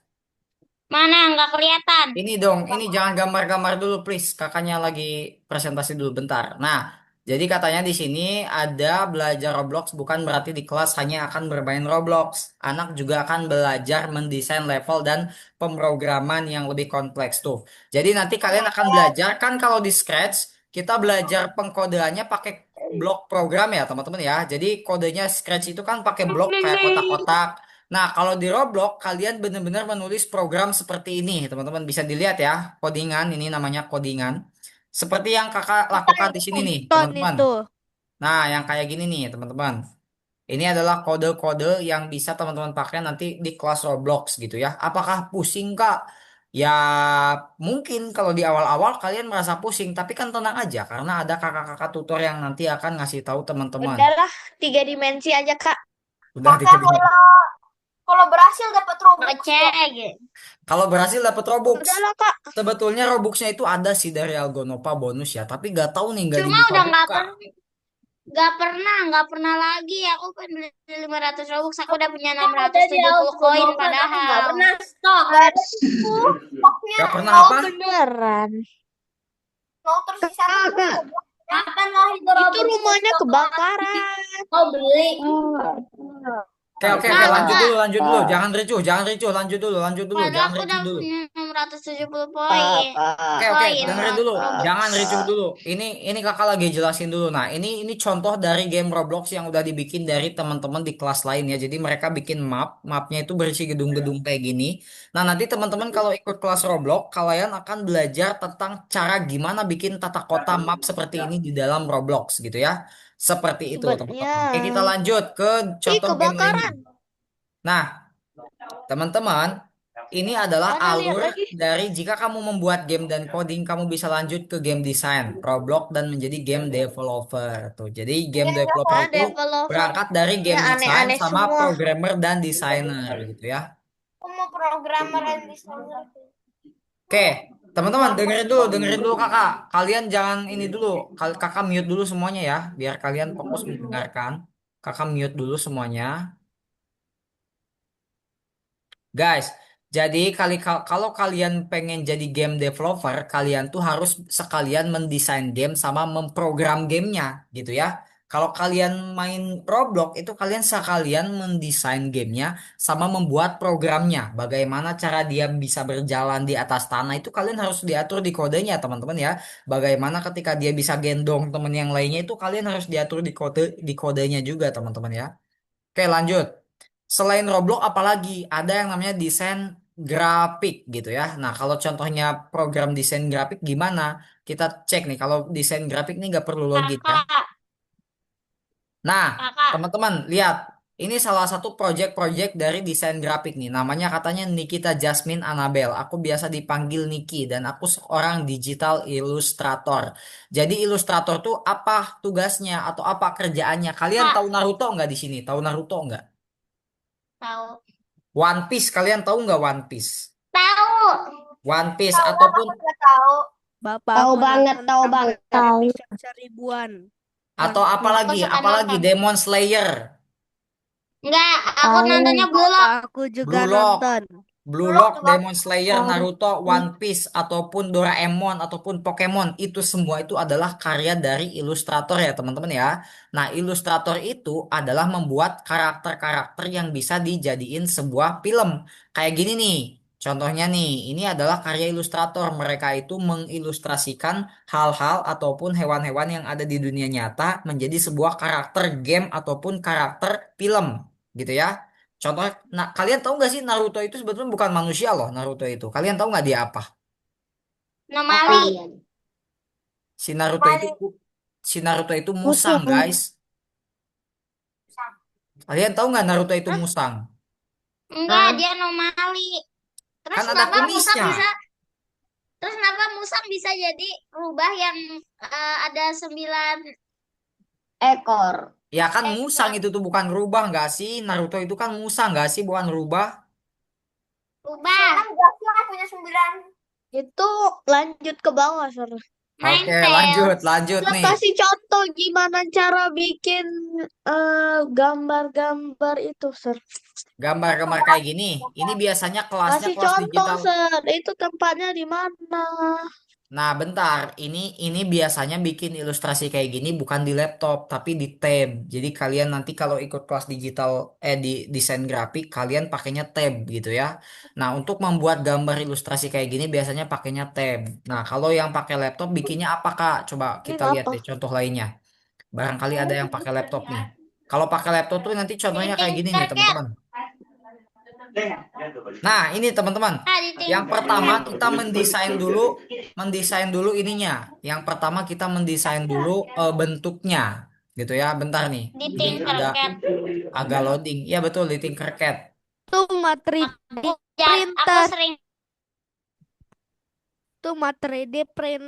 Mana nggak kelihatan? Ini dong, ini jangan gambar-gambar dulu please. Kakaknya lagi presentasi dulu bentar. Nah, jadi katanya di sini ada belajar Roblox bukan berarti di kelas hanya akan bermain Roblox. Anak juga akan belajar mendesain level dan pemrograman yang lebih kompleks tuh. Jadi nanti kalian akan belajar kan kalau di Scratch kita belajar pengkodeannya pakai blok program ya teman-teman ya. Jadi kodenya Scratch itu kan pakai blok kayak kotak-kotak. Nah, kalau di Roblox kalian benar-benar menulis program seperti ini, teman-teman bisa dilihat ya, codingan ini namanya codingan. Seperti yang kakak lakukan di sini nih, Ton teman-teman. itu. Nah, yang kayak gini nih, teman-teman. Ini adalah kode-kode yang bisa teman-teman pakai nanti di kelas Roblox gitu ya. Apakah pusing, Kak? Ya, mungkin kalau di awal-awal kalian merasa pusing, tapi kan tenang aja karena ada kakak-kakak tutor yang nanti akan ngasih tahu teman-teman. Udahlah, 3 dimensi aja, Kak. Udah Kakak kalau berhasil dapat Robux. Kocak. Kalau berhasil dapat Robux. Udahlah, Kak. Sebetulnya Robuxnya itu ada sih dari Algonova bonus ya, tapi gak tahu nih nggak Cuma udah dibuka-buka. nggak pernah lagi. Aku kan beli 500 Robux, aku udah punya Ada di 670 koin Algonova, tapi nggak padahal. pernah stok. Stoknya Gak pernah nol apa? Beneran. nol tersisa. Kapan lah itu Itu Robux rumahnya stok? kebakaran. Mau beli. Oke, lanjut dulu. Jangan ricuh, lanjut dulu, Padahal jangan aku ricuh udah dulu. punya 670 poin. Oke, Koin dengerin dulu. Robux. Jangan ricuh dulu. Ini kakak lagi jelasin dulu. Nah, ini contoh dari game Roblox yang udah dibikin dari teman-teman di kelas lain ya. Jadi mereka bikin mapnya itu berisi gedung-gedung kayak gini. Nah, nanti teman-teman kalau ikut kelas Roblox, kalian akan belajar tentang cara gimana bikin tata kota map seperti ini di dalam Roblox gitu ya. Seperti itu, Sebenarnya. teman-teman. Oke, kita lanjut ke Ih, contoh game lainnya. kebakaran. Nah, teman-teman, ini adalah Mana lihat alur lagi? dari jika kamu membuat game dan coding, kamu bisa lanjut ke game design, Roblox dan menjadi game developer. Tuh, jadi game developer Nah, itu developer berangkat dari game design aneh-aneh sama semua. programmer dan designer gitu ya. Aku mau programmer and designer. Oke, teman-teman dengerin dulu kakak. Kalian jangan ini dulu, kakak mute dulu semuanya ya, biar kalian fokus mendengarkan. Kakak mute dulu semuanya. Guys, jadi kalau kalian pengen jadi game developer, kalian tuh harus sekalian mendesain game sama memprogram gamenya, gitu ya. Kalau kalian main Roblox itu kalian sekalian mendesain gamenya sama membuat programnya. Bagaimana cara dia bisa berjalan di atas tanah itu kalian harus diatur di kodenya, teman-teman ya. Bagaimana ketika dia bisa gendong teman yang lainnya itu kalian harus diatur di kodenya juga, teman-teman ya. Oke, lanjut. Selain Roblox, apalagi ada yang namanya desain grafik gitu ya. Nah, kalau contohnya program desain grafik gimana? Kita cek nih. Kalau desain grafik nih nggak perlu login ya. Kakak, Nah, kakak. teman-teman lihat. Ini salah satu project-project dari desain grafik nih. Namanya katanya Nikita Jasmine Annabel. Aku biasa dipanggil Niki dan aku seorang digital illustrator. Jadi ilustrator tuh apa tugasnya atau apa kerjaannya? Kalian Kak, tahu Naruto nggak di sini? Tahu Naruto nggak? tahu. One Piece, kalian tahu nggak One Piece? Tahu. One Piece Tahu apa ataupun nggak tahu? Bapak Tahu aku banget, nonton tahu sampai banget. Tahu. episode 1000-an. atau Aku suka apalagi nonton. Demon Slayer, Enggak, aku nontonnya Blue Lock. Bapak aku juga Blue Lock, nonton. Blue Blue Lock, Lock Demon Slayer, Tahu. Naruto, One Piece ataupun Doraemon ataupun Pokemon itu semua itu adalah karya dari ilustrator ya teman-teman ya. Nah, ilustrator itu adalah membuat karakter-karakter yang bisa dijadiin sebuah film. Kayak gini nih. Contohnya nih, ini adalah karya ilustrator. Mereka itu mengilustrasikan hal-hal ataupun hewan-hewan yang ada di dunia nyata menjadi sebuah karakter game ataupun karakter film, gitu ya. Contoh, nah kalian tahu nggak sih Naruto itu sebetulnya bukan manusia loh, Naruto itu. Kalian tahu nggak dia apa? Nomali. Si Naruto itu, si Naruto itu musang, Musuh. guys. Kalian tahu nggak Naruto itu Hah? musang? Enggak, dia nomali. Terus Kan ada kenapa musang kumisnya. bisa? Terus kenapa musang bisa jadi rubah yang ada 9 ekor? Ya kan musang Ekor itu tuh bukan rubah nggak sih? Naruto itu kan musang nggak sih? Bukan rubah. rubah. Kan punya 9. Itu lanjut ke bawah, Sir. Oke, Ninetales. lanjut Kita nih. kasih contoh gimana cara bikin gambar-gambar itu, Sir. Gambar-gambar kayak gini. Ini biasanya kelasnya Kasih kelas contoh, digital. Sir. Itu tempatnya di mana? Nah, bentar. Ini biasanya bikin ilustrasi kayak gini bukan di laptop, tapi di tab. Jadi kalian nanti kalau ikut kelas digital di desain grafik, kalian pakainya tab gitu ya. Nah, untuk membuat gambar ilustrasi kayak gini biasanya pakainya tab. Nah, kalau yang pakai laptop bikinnya apa, Kak? Coba Ini kita lihat apa? deh contoh lainnya. Barangkali ada yang pakai laptop nih. Kalau pakai laptop tuh nanti Di contohnya kayak gini nih, Tinkercad. teman-teman. Nah, ini teman-teman. Di Yang pertama Tinkercad. kita mendesain dulu ininya. Yang pertama kita mendesain dulu bentuknya, gitu ya. Bentar nih. Di Ini Tinkercad. agak loading. Iya betul di Tinkercad. Itu materi Aku, aku printer. sering Itu materi di print.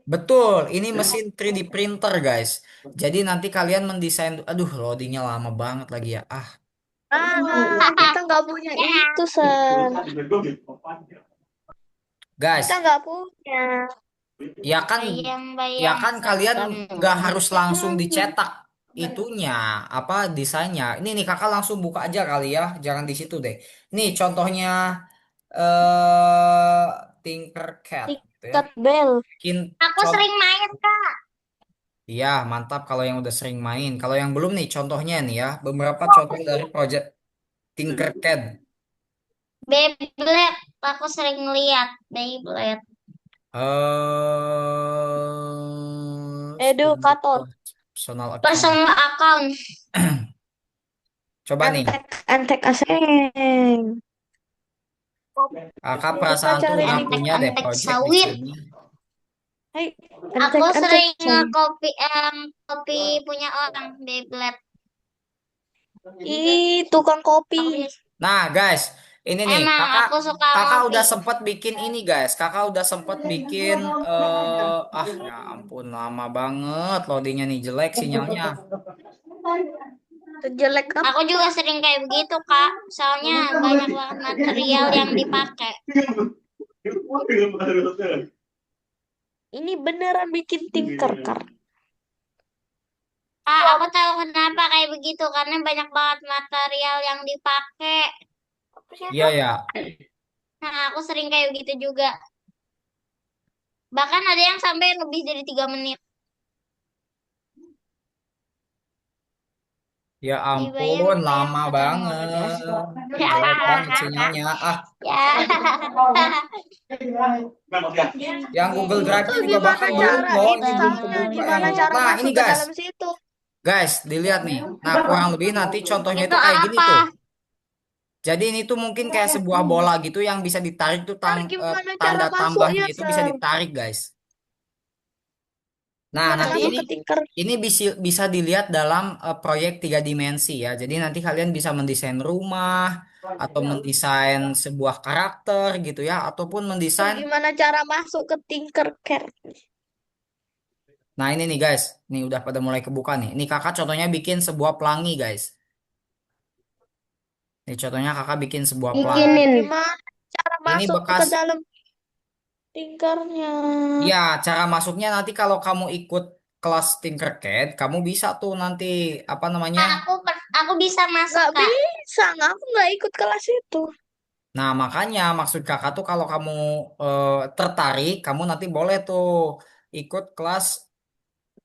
Betul, ini mesin 3D printer, guys. Jadi nanti kalian mendesain, aduh, loadingnya lama banget lagi ya. Ah, Kita nggak punya itu, Sir. guys, Kita nggak punya. ya kan, ya bayang-bayang kan kalian serem. nggak harus langsung dicetak itunya, apa desainnya. Ini nih kakak langsung buka aja kali ya, jangan di situ deh. Nih contohnya eh Tinkercad, gitu ya. Tiket bel. Bikin Aku contoh. sering main, Kak. Iya, mantap kalau yang udah sering main. Kalau yang belum nih, contohnya nih ya, beberapa contoh dari project Tinkercad. Beyblade. Aku sering lihat Beyblade. Edukator. Personal account. Personal account. Coba nih, Antek aseng. kakak Kita perasaan tuh cari udah di punya deh Antek-antek project di sawit. sini. Hai, Aku antek sering aseng. kopi punya orang Beyblade. Ih, tukang kopi. Nah, guys, ini nih, Emang kakak aku suka kakak kopi. udah sempet bikin ini, guys. Kakak udah sempet bikin ya ampun lama banget loadingnya nih jelek sinyalnya. Jelek apa? Aku juga sering kayak begitu, Kak. Soalnya banyak banget material yang dipakai. Ini beneran bikin Tinkercad. Kak, aku tahu kenapa kayak begitu. Karena banyak banget material yang dipakai. Iya ya. Nah, aku sering kayak begitu juga. Bahkan ada yang sampai lebih dari 3 menit. Ya ampun, Dibayang-bayang lama katanya luar banget. biasa. Jelek banget sinyalnya. Ah, Ya. yang Google Itu Drive-nya juga gimana bahkan belum cara loh. Ini belum installnya? kebuka Gimana ini. cara Nah, ini masuk ke guys. dalam situ? Guys, dilihat nih. Nah, kurang lebih nanti contohnya Itu itu kayak gini apa? tuh. Jadi ini tuh mungkin kayak sebuah bola gitu yang bisa ditarik tuh Ntar gimana cara tanda tambahnya masuknya, itu bisa Sir? ditarik, guys. Nah, Gimana nanti masuk ini ke Tinker? ini bisa dilihat dalam proyek 3 dimensi ya. Jadi nanti kalian bisa mendesain rumah atau mendesain sebuah karakter gitu ya, ataupun mendesain. Gimana cara masuk ke Tinkercad? Nah, ini nih guys, nih udah pada mulai kebuka nih. Ini kakak contohnya bikin sebuah pelangi guys. Nih contohnya kakak bikin sebuah pelangi. Gimana cara Ini masuk bekas. ke dalam Tinkernya? Ya, cara masuknya nanti kalau kamu ikut kelas Tinkercad, kamu bisa tuh nanti apa namanya? Aku bisa masuk, Nggak Kak. bisa, aku nggak ikut kelas itu. Nah, makanya maksud kakak tuh kalau kamu tertarik, kamu nanti boleh tuh ikut kelas.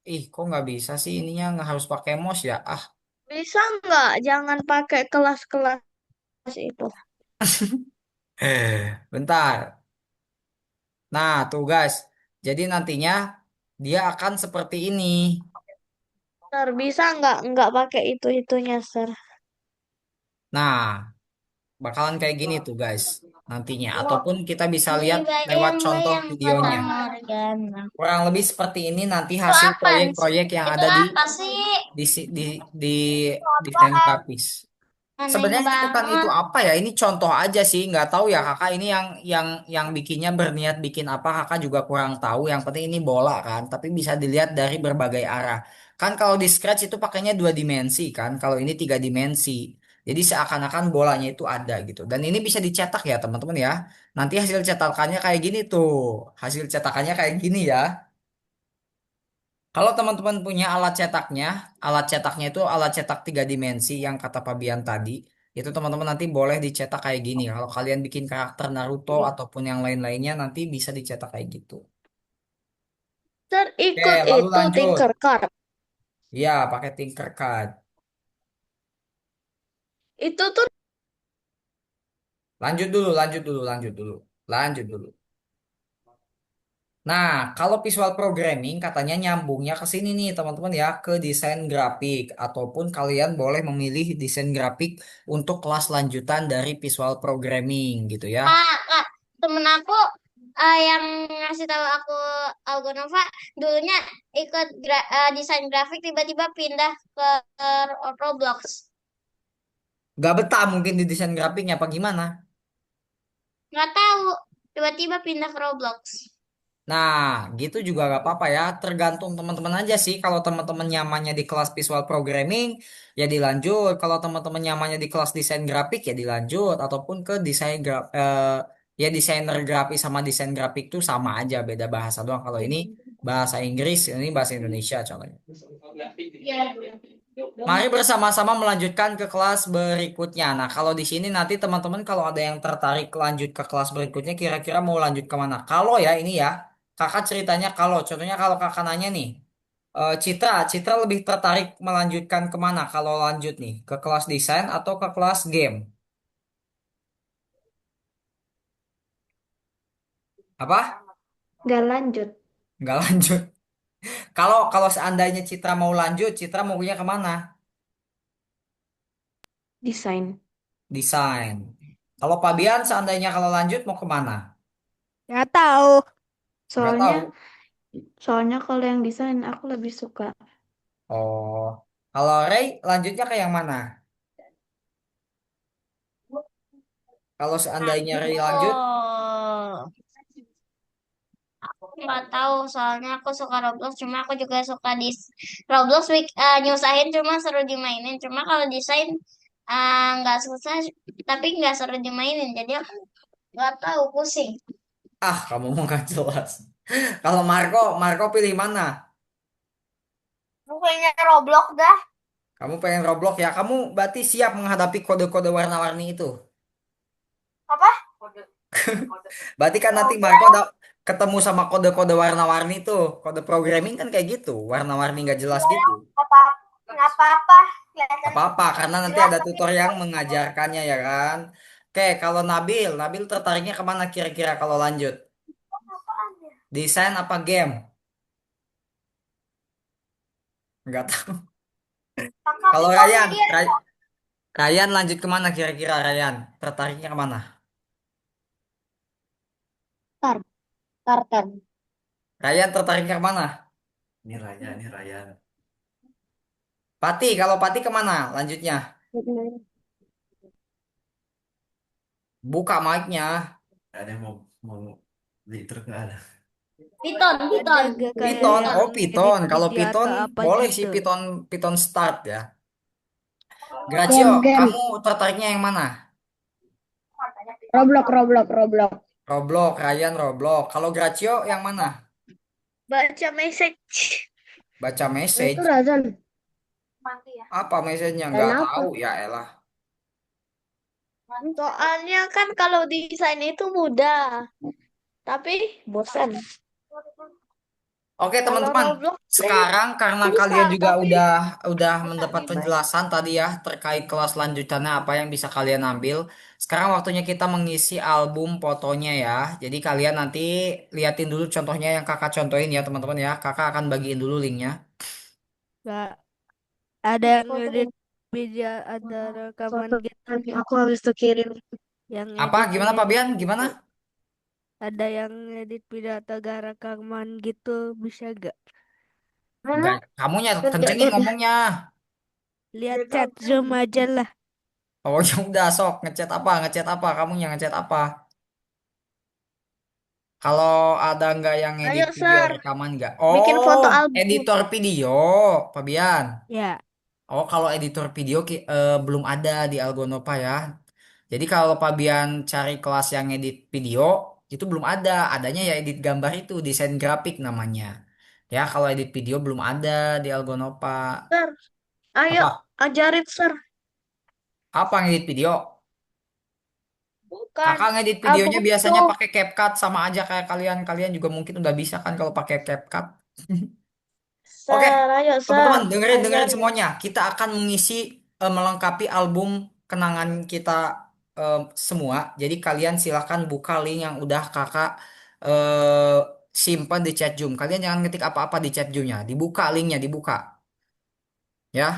Ih, kok nggak bisa sih ininya nggak harus pakai mouse ya? Ah, Bisa nggak? Jangan pakai kelas-kelas itu. Bentar. Nah, tuh guys. Jadi nantinya dia akan seperti ini. Sir, bisa nggak pakai itu-itunya, Sir? Nah, bakalan kayak gini tuh guys nantinya. Ataupun kita bisa lihat Beli lewat contoh bayang-bayang kata videonya. Morgana. Kurang lebih seperti ini nanti Itu hasil apaan sih? proyek-proyek yang Itu ada di apa sih? di si- di desain grafis. Aneh Sebenarnya ini bukan itu banget. apa ya, ini contoh aja sih, nggak tahu ya kakak ini yang bikinnya berniat bikin apa kakak juga kurang tahu. Yang penting ini bola kan, tapi bisa dilihat dari berbagai arah. Kan kalau di Scratch itu pakainya 2 dimensi kan, kalau ini 3 dimensi. Jadi seakan-akan bolanya itu ada gitu. Dan ini bisa dicetak ya teman-teman ya. Nanti hasil cetakannya kayak gini tuh, hasil cetakannya kayak gini ya. Kalau teman-teman punya alat cetaknya itu alat cetak 3 dimensi yang kata Fabian tadi, itu teman-teman nanti boleh dicetak kayak gini. Kalau kalian bikin karakter Naruto ataupun yang lain-lainnya nanti bisa dicetak kayak gitu. Sir, Oke, ikut lalu itu lanjut. Tinkercad. Ya, pakai Tinkercad. Itu tuh Lanjut dulu, lanjut dulu, lanjut dulu. Lanjut dulu. Nah, kalau visual programming katanya nyambungnya ke sini nih teman-teman ya, ke desain grafik ataupun kalian boleh memilih desain grafik untuk kelas lanjutan dari visual programming gitu ya. Kak, temen aku yang ngasih tahu aku Algonova dulunya ikut desain grafik tiba-tiba pindah ke Roblox. Gak betah mungkin di desain grafiknya apa gimana? Nggak tahu, tiba-tiba pindah ke Roblox. Nah, gitu juga gak apa-apa ya. Tergantung teman-teman aja sih. Kalau teman-teman nyamannya di kelas visual programming, ya dilanjut. Kalau teman-teman nyamannya di kelas desain grafik, ya dilanjut. Ataupun ke ya desainer grafis sama desain grafik tuh sama aja, beda bahasa doang. Kalau ini bahasa Inggris, ini bahasa Indonesia contohnya. Mari bersama-sama melanjutkan ke kelas berikutnya. Nah, kalau di sini nanti teman-teman kalau ada yang tertarik lanjut ke kelas berikutnya, kira-kira mau lanjut kemana? Kalau ya ini ya, kakak ceritanya kalau, contohnya kalau kakak nanya nih, Citra lebih tertarik melanjutkan kemana kalau lanjut nih? Ke kelas desain atau ke kelas game? Apa? nggak lanjut Nggak lanjut. Kalau kalau seandainya Citra mau lanjut, Citra maunya kemana? desain. Desain. Kalau Fabian seandainya kalau lanjut mau kemana? Nggak tahu. Nggak Soalnya, tahu. soalnya kalau yang desain aku lebih suka Oh, kalau Ray lanjutnya ke yang mana? Kalau seandainya Ray lanjut, Oh, aku nggak tahu soalnya aku suka Roblox. Cuma aku juga suka di Roblox nyusahin cuma seru dimainin. Cuma kalau desain nggak susah tapi nggak seru dimainin. Jadi aku nggak tahu pusing. kamu mau nggak jelas. Kalau Marco pilih mana? Pokoknya Roblox dah. Kamu pengen Roblox ya? Kamu berarti siap menghadapi kode-kode warna-warni itu. Apa? Berarti kan nanti Marco ketemu sama kode-kode warna-warni tuh. Kode programming kan kayak gitu, warna-warni nggak jelas gitu. Apa? Nggak apa-apa. Kelihatan Apa-apa, karena nanti jelas ada tapi tutor yang mengajarkannya ya kan. Oke, kalau Nabil tertariknya kemana kira-kira kalau lanjut? apaan ya? Desain apa game? Nggak tahu. Kakak Kalau pintar dia. Ryan lanjut kemana kira-kira Ryan? Tertariknya kemana? tar tartan. Ryan tertariknya kemana? Ini Ryan. Pati, kalau Pati kemana lanjutnya? Buka mic-nya. Ada yang mau beli truk nggak ada? Piton, Ada piton. gak kayak Python, yang oh edit Python. Kalau video Python atau apa boleh sih gitu? Python start ya. Gracio, Game. kamu tertariknya yang mana? Roblox. Roblox, Ryan Roblox. Kalau Gracio yang mana? Baca message. Baca Itu message. Razan. Mati ya. Apa message-nya? Nggak Kenapa? tahu ya elah. Soalnya kan kalau desain itu mudah, tapi bosan. Oke Kalau teman-teman, Roblox sekarang karena bisa, kalian juga tapi udah bisa mendapat dibayar. penjelasan tadi ya terkait kelas lanjutannya apa yang bisa kalian ambil. Sekarang waktunya kita mengisi album fotonya ya. Jadi kalian nanti liatin dulu contohnya yang kakak contohin ya teman-teman ya. Kakak akan bagiin dulu linknya. Gak ada yang Foto edit video, ada rekaman foto gitu, nanti aku habis tuh kirim. yang Apa? edit Gimana Pak video, Bian? Gimana? ada yang edit video atau gak rekaman gitu, bisa gak? Enggak, kamunya kencengin Kerjain. ngomongnya. Lihat chat Zoom aja lah. Oh ya udah sok ngechat apa? Ngechat apa? Kamunya ngechat apa? Kalau ada nggak yang edit Ayo, video Sir, rekaman nggak? bikin Oh, foto album. editor video, Fabian. Ya, Oh, kalau editor video belum ada di Algonopa ya. Jadi kalau Fabian cari kelas yang edit video, itu belum ada. Adanya ya edit gambar itu, desain grafik namanya. Ya, kalau edit video belum ada di Algonopa. Sir, ayo Apa? ajarin, Sir. Apa yang edit video? Bukan Kakak ngedit videonya album biasanya itu. pakai CapCut sama aja kayak kalian. Kalian juga mungkin udah bisa kan kalau pakai CapCut. Oke, Sir, ayo, Sir, teman-teman, dengerin ajarin. semuanya. Kita akan mengisi melengkapi album kenangan kita semua. Jadi kalian silahkan buka link yang udah kakak eh, simpan di chat Zoom. Kalian jangan ngetik apa-apa di chat Zoom-nya. Dibuka linknya, dibuka. Ya,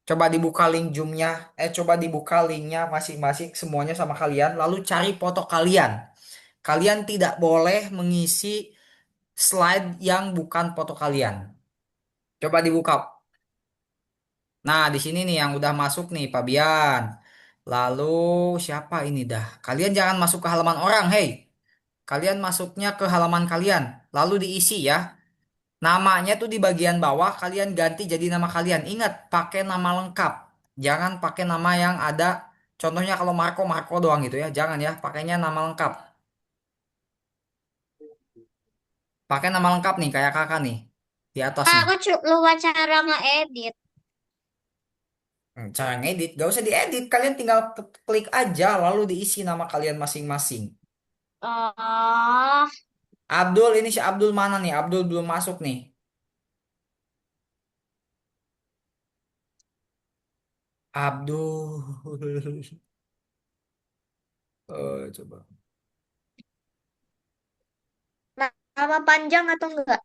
coba dibuka link Zoom-nya. Coba dibuka linknya masing-masing semuanya sama kalian. Lalu cari foto kalian. Kalian tidak boleh mengisi slide yang bukan foto kalian. Coba dibuka. Nah, di sini nih yang udah masuk nih, Fabian. Lalu siapa ini dah? Kalian jangan masuk ke halaman orang, hey. Kalian masuknya ke halaman kalian. Lalu diisi ya. Namanya tuh di bagian bawah kalian ganti jadi nama kalian. Ingat, pakai nama lengkap. Jangan pakai nama yang ada. Contohnya kalau Marco, Marco doang gitu ya. Jangan ya, pakainya nama lengkap. Pakai nama lengkap nih, kayak kakak nih. Di atas nih. Aku lupa cara ngeedit. Cara ngedit, gak usah diedit. Kalian tinggal klik aja, lalu diisi nama kalian masing-masing. Oh, Abdul, ini si Abdul mana nih? Abdul belum masuk nih. Abdul. Coba. Nama panjang atau enggak?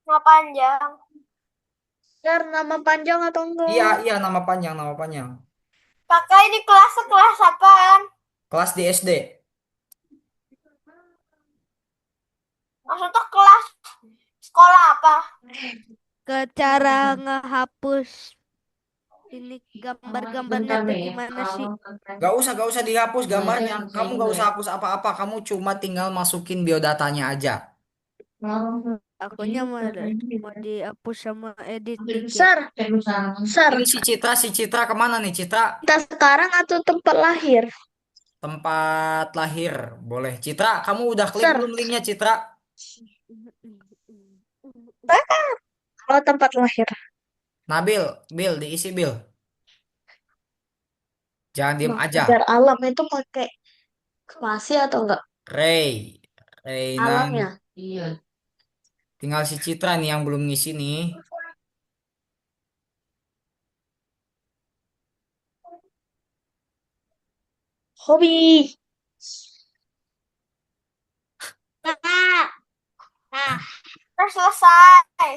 Nama panjang. Sir, nama panjang atau Iya, enggak? iya nama panjang, nama panjang. Kakak ini kelas apaan? Kelas di SD. Maksudnya kelas sekolah apa? ke cara ngehapus ini gambar-gambarnya tuh gimana sih? Gak usah dihapus gambarnya. Kamu gak usah hapus apa-apa. Kamu cuma tinggal masukin biodatanya aja. Akunya mau dihapus sama editing ya. Sir, Sir, Ini si Citra kemana nih Citra? kita sekarang atau tempat lahir? Tempat lahir, boleh. Citra, kamu udah klik Sir, belum linknya Citra? kalau tempat lahir. Nabil, Bill, diisi Bill. Jangan diem Bang, aja. biar alam itu pakai spasi atau enggak? Ray, Reina. Alamnya. Tinggal si Citra nih yang belum ngisi nih. Hobi. Kak. Nah, Udah selesai.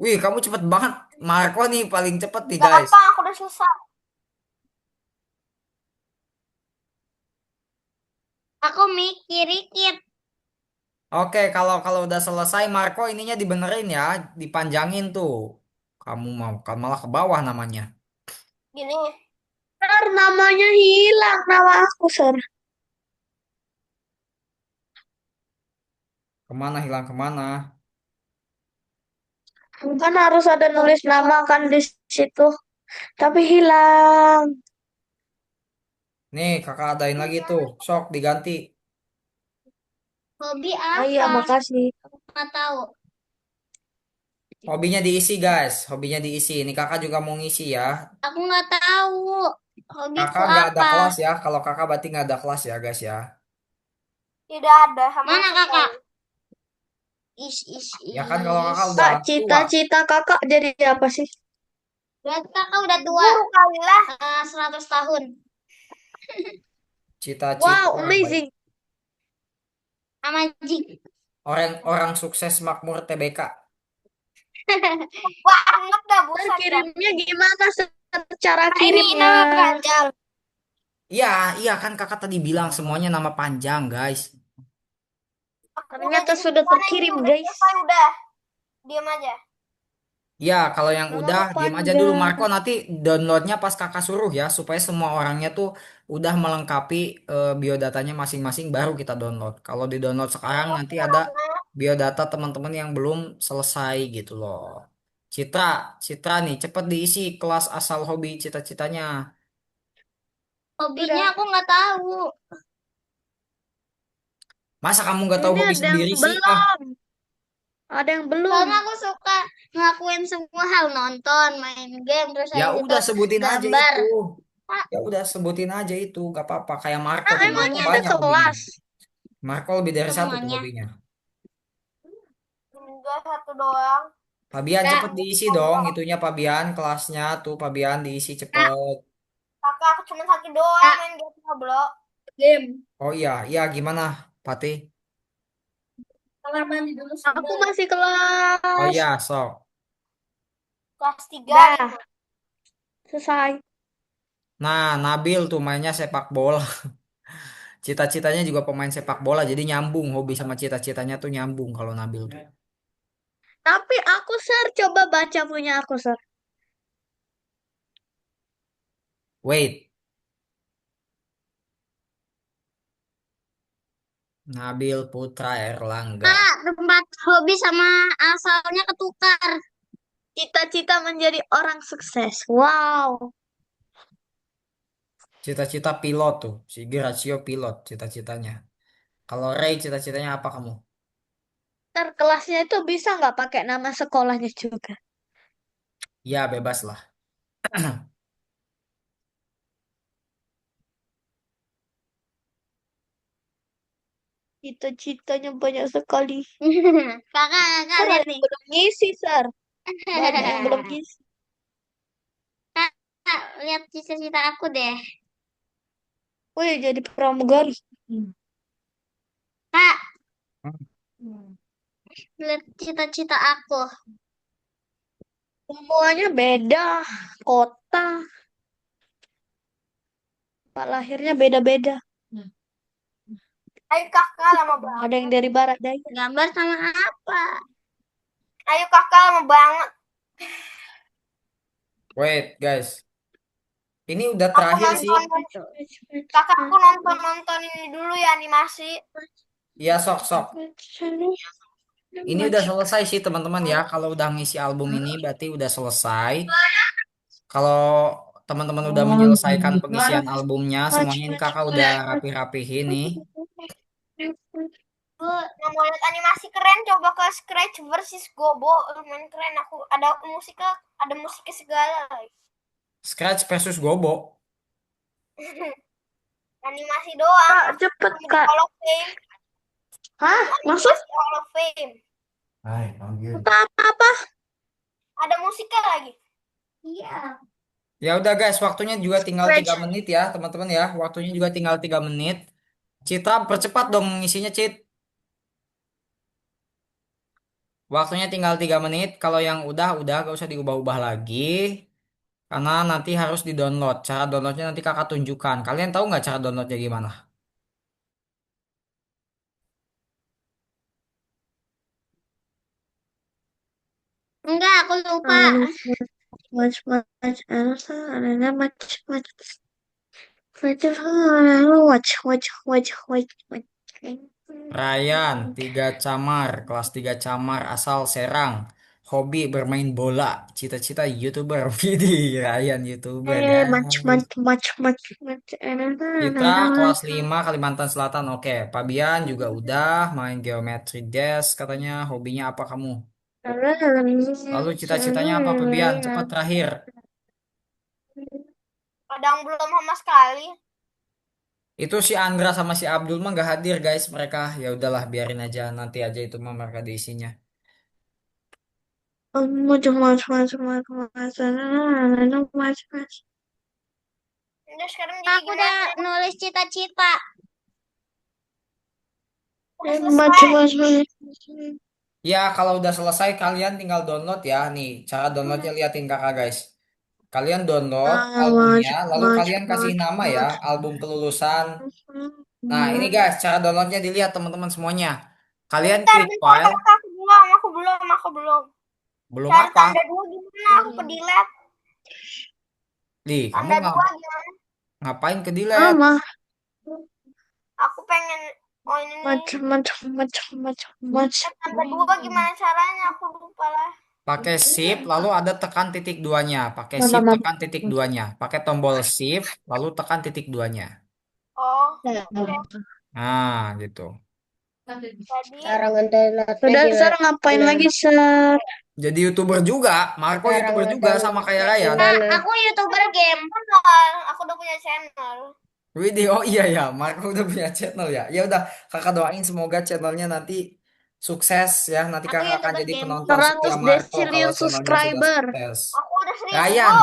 Wih, kamu cepet banget. Marco nih paling cepet nih guys. Gampang, aku udah selesai. aku mikir dikit. Oke, kalau kalau udah selesai Marco ininya dibenerin ya, dipanjangin tuh. Kamu mau kan malah ke bawah namanya. Gini, Sir, namanya hilang nama aku, Sir. Kemana hilang kemana? Kan harus ada nulis nama kan di situ. Tapi hilang. Nih kakak adain lagi tuh. Sok diganti. Hobi Oh iya, apa? makasih. Nggak tahu. Hobinya diisi guys. Hobinya diisi. Ini kakak juga mau ngisi ya. Aku nggak tahu. Hobiku Kakak nggak ada apa? kelas ya. Kalau kakak berarti nggak ada kelas ya guys ya. tidak ada sama Mana sekali. kakak? Ish, Ya kan kalau kakak ish. udah Kak, tua. cita-cita kakak jadi apa sih? Berarti kakak udah tua, Guru kali lah. 100 tahun. Cita-cita Wow, baik. amazing. Sama Jing. Orang-orang sukses makmur TBK. Banget dah, Ntar buset dah. kirimnya gimana? Cara Ini kirimnya? nama panjang. Iya, iya kan kakak tadi bilang semuanya nama panjang, guys. Aku udah Ternyata jadi sudah gimana ini terkirim, udah guys. selesai udah. Diam aja. Ya, kalau yang udah Nama diam aja dulu panjang. Marco, nanti downloadnya pas kakak suruh ya supaya semua orangnya tuh udah melengkapi biodatanya masing-masing baru kita download. Kalau di download sekarang nanti ada biodata teman-teman yang belum selesai gitu loh. Citra, Citra nih cepet diisi kelas asal hobi cita-citanya. Hobinya Udah. aku nggak tahu. Masa kamu nggak tahu Ini hobi ada yang sendiri sih? Ah, belum. Ada yang belum. Soalnya aku suka ngelakuin semua hal, nonton, main game, terus ya habis itu udah sebutin aja gambar. itu. Kak, Ya udah sebutin aja itu, gak apa-apa. Kayak Marco Ah, tuh, Marco emangnya semuanya, ada banyak hobinya. kelas? Marco lebih dari satu tuh semuanya. hobinya. Enggak, satu doang. Fabian Kak, cepet diisi dong, itunya Fabian kelasnya tuh Fabian diisi kak, cepet. Kakak aku cuma satu doang kak, main game ngobrol. game. Oh iya, iya gimana Fatih? Kamar mandi dulu Aku sebentar. masih Oh kelas. iya, sok. Kelas 3 Dah, gitu. selesai. Nah, Nabil tuh mainnya sepak bola. Cita-citanya juga pemain sepak bola, jadi nyambung hobi sama cita-citanya tuh nyambung kalau Nabil tuh. Tapi aku, Sir, coba baca punya aku, Sir. Wait, Nabil Putra Erlangga. Kak, tempat hobi sama asalnya ketukar. Cita-cita menjadi orang sukses. Wow. Cita-cita pilot tuh, si Gracio pilot cita-citanya. Kalau Ray cita-citanya apa kamu? Ntar kelasnya itu bisa nggak pakai nama sekolahnya juga? Ya bebas lah. Cita-citanya banyak sekali. Kakak Sir, lihat ada yang nih. belum ngisi, Sir. Banyak yang belum ngisi. Kak, lihat cita-cita aku deh. Wih, jadi pramugari. Kak, Hmm. lihat cita-cita aku. Semuanya beda. Kota, tempat lahirnya beda-beda. Ayo kakak lama banget. Ada yang dari barat daya. Gambar sama apa? Ayo kakak lama banget. Wait guys, ini udah Aku terakhir sih. nonton. Kakak aku nonton ini dulu ya animasi. Iya sok-sok. Ini udah selesai sih teman-teman ya. Kalau udah ngisi album ini berarti udah selesai. Kalau teman-teman udah menyelesaikan pengisian albumnya, semuanya ini kakak udah rapi-rapihin nih. Bu, Nah, mau lihat animasi keren coba ke Scratch versus Gobo. Lumayan keren. Aku ada musiknya segala. Scratch versus Gobo. Animasi doang. Kak, cepet, Di Kak. Hall of Fame. Hah? Maksud? Animasi Hall of Fame. Apa-apa? Ada musiknya lagi. iya. Ya udah guys, waktunya juga tinggal Scratch. 3 menit ya teman-teman ya. Waktunya juga tinggal 3 menit. Citra percepat dong ngisinya Cit. Waktunya tinggal 3 menit. Kalau yang udah gak usah diubah-ubah lagi. Karena nanti harus di-download. Cara downloadnya nanti kakak tunjukkan. Kalian tahu nggak cara downloadnya gimana? Enggak, aku lupa. Much, much, Elsa, Elena, much, much. Watch. Ryan, 3 camar, kelas 3 camar, asal Serang. Hobi bermain bola, cita-cita YouTuber. Widih, Ryan YouTuber guys. Citra, kelas 5 Kalimantan Selatan. Oke, Fabian juga udah main geometri desk katanya. Hobinya apa kamu? Lalu cita-citanya apa Fabian? Cepat terakhir. Kadang belum sama sekali. Itu si Andra sama si Abdul mah nggak hadir guys mereka. Ya udahlah biarin aja nanti aja itu mah mereka diisinya. Udah sekarang jadi Aku udah gimana? nulis cita-cita. Udah selesai. Ya kalau udah selesai kalian tinggal download ya. Nih cara downloadnya liatin kakak guys. Kalian download albumnya, lalu kalian kasih nama ya, album kelulusan. Nah ini guys cara downloadnya dilihat teman-teman semuanya. Kalian Bentar, klik bentar, file. Kak. Aku belum. Belum Cari apa? tanda dua gimana? Aku ke delete. Di kamu Tanda dua gimana? ngapain ke delete? Aku pengen, oh ini nih. Tanda dua gimana caranya? Aku lupa lah. Pakai shift lalu ada tekan titik duanya. Pakai shift tekan titik duanya. Pakai tombol shift lalu tekan titik duanya. Oh, oke. Nah gitu. Tadi Udah, Sar, ngapain lagi, Sar? Jadi YouTuber juga, Marco YouTuber juga sama kayak Ryan. Nah, aku YouTuber game. channel, aku udah punya channel. Widih, oh iya ya, Marco udah punya channel ya. Ya udah, kakak doain semoga channelnya nanti sukses ya. Nanti Aku kakak akan YouTuber jadi game. penonton setia 100 Marco kalau desiliun channelnya sudah subscriber. sukses. Aku udah 1000. Ryan,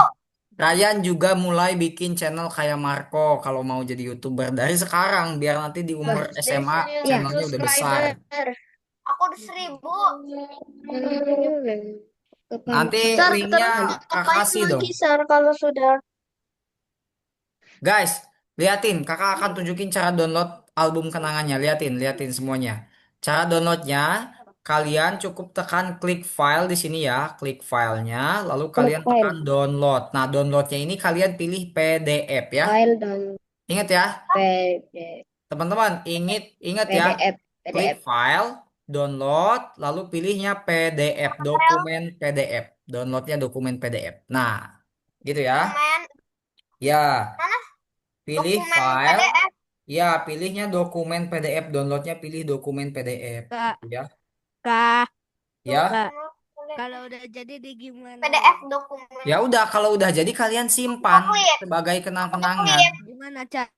Ryan juga mulai bikin channel kayak Marco kalau mau jadi YouTuber dari sekarang biar nanti di umur SMA Desiliun channelnya udah besar. subscriber. Aku udah 1000. Nanti Sar, linknya terus kakak ngapain kasih dong. lagi, Sar, kalau sudah? Guys, liatin, kakak akan tunjukin cara download album kenangannya. Liatin, liatin semuanya. Cara downloadnya, kalian cukup tekan klik file di sini ya, klik filenya, lalu kalian tekan download. Nah, downloadnya ini kalian pilih PDF ya. Ingat ya, teman-teman, ingat ya, klik file, download, lalu pilihnya PDF, dokumen PDF. Downloadnya dokumen PDF. Nah, gitu ya. Dokumen Ya. mana? Pilih Dokumen file, PDF. ya pilihnya dokumen PDF, downloadnya pilih dokumen PDF, Kak, ya, kak, ya, kak. Dokumen Kalau udah jadi di gimana? PDF dokumen. ya udah kalau udah jadi kalian simpan Aku klik. sebagai Aku kenang-kenangan. klik. Gimana cara?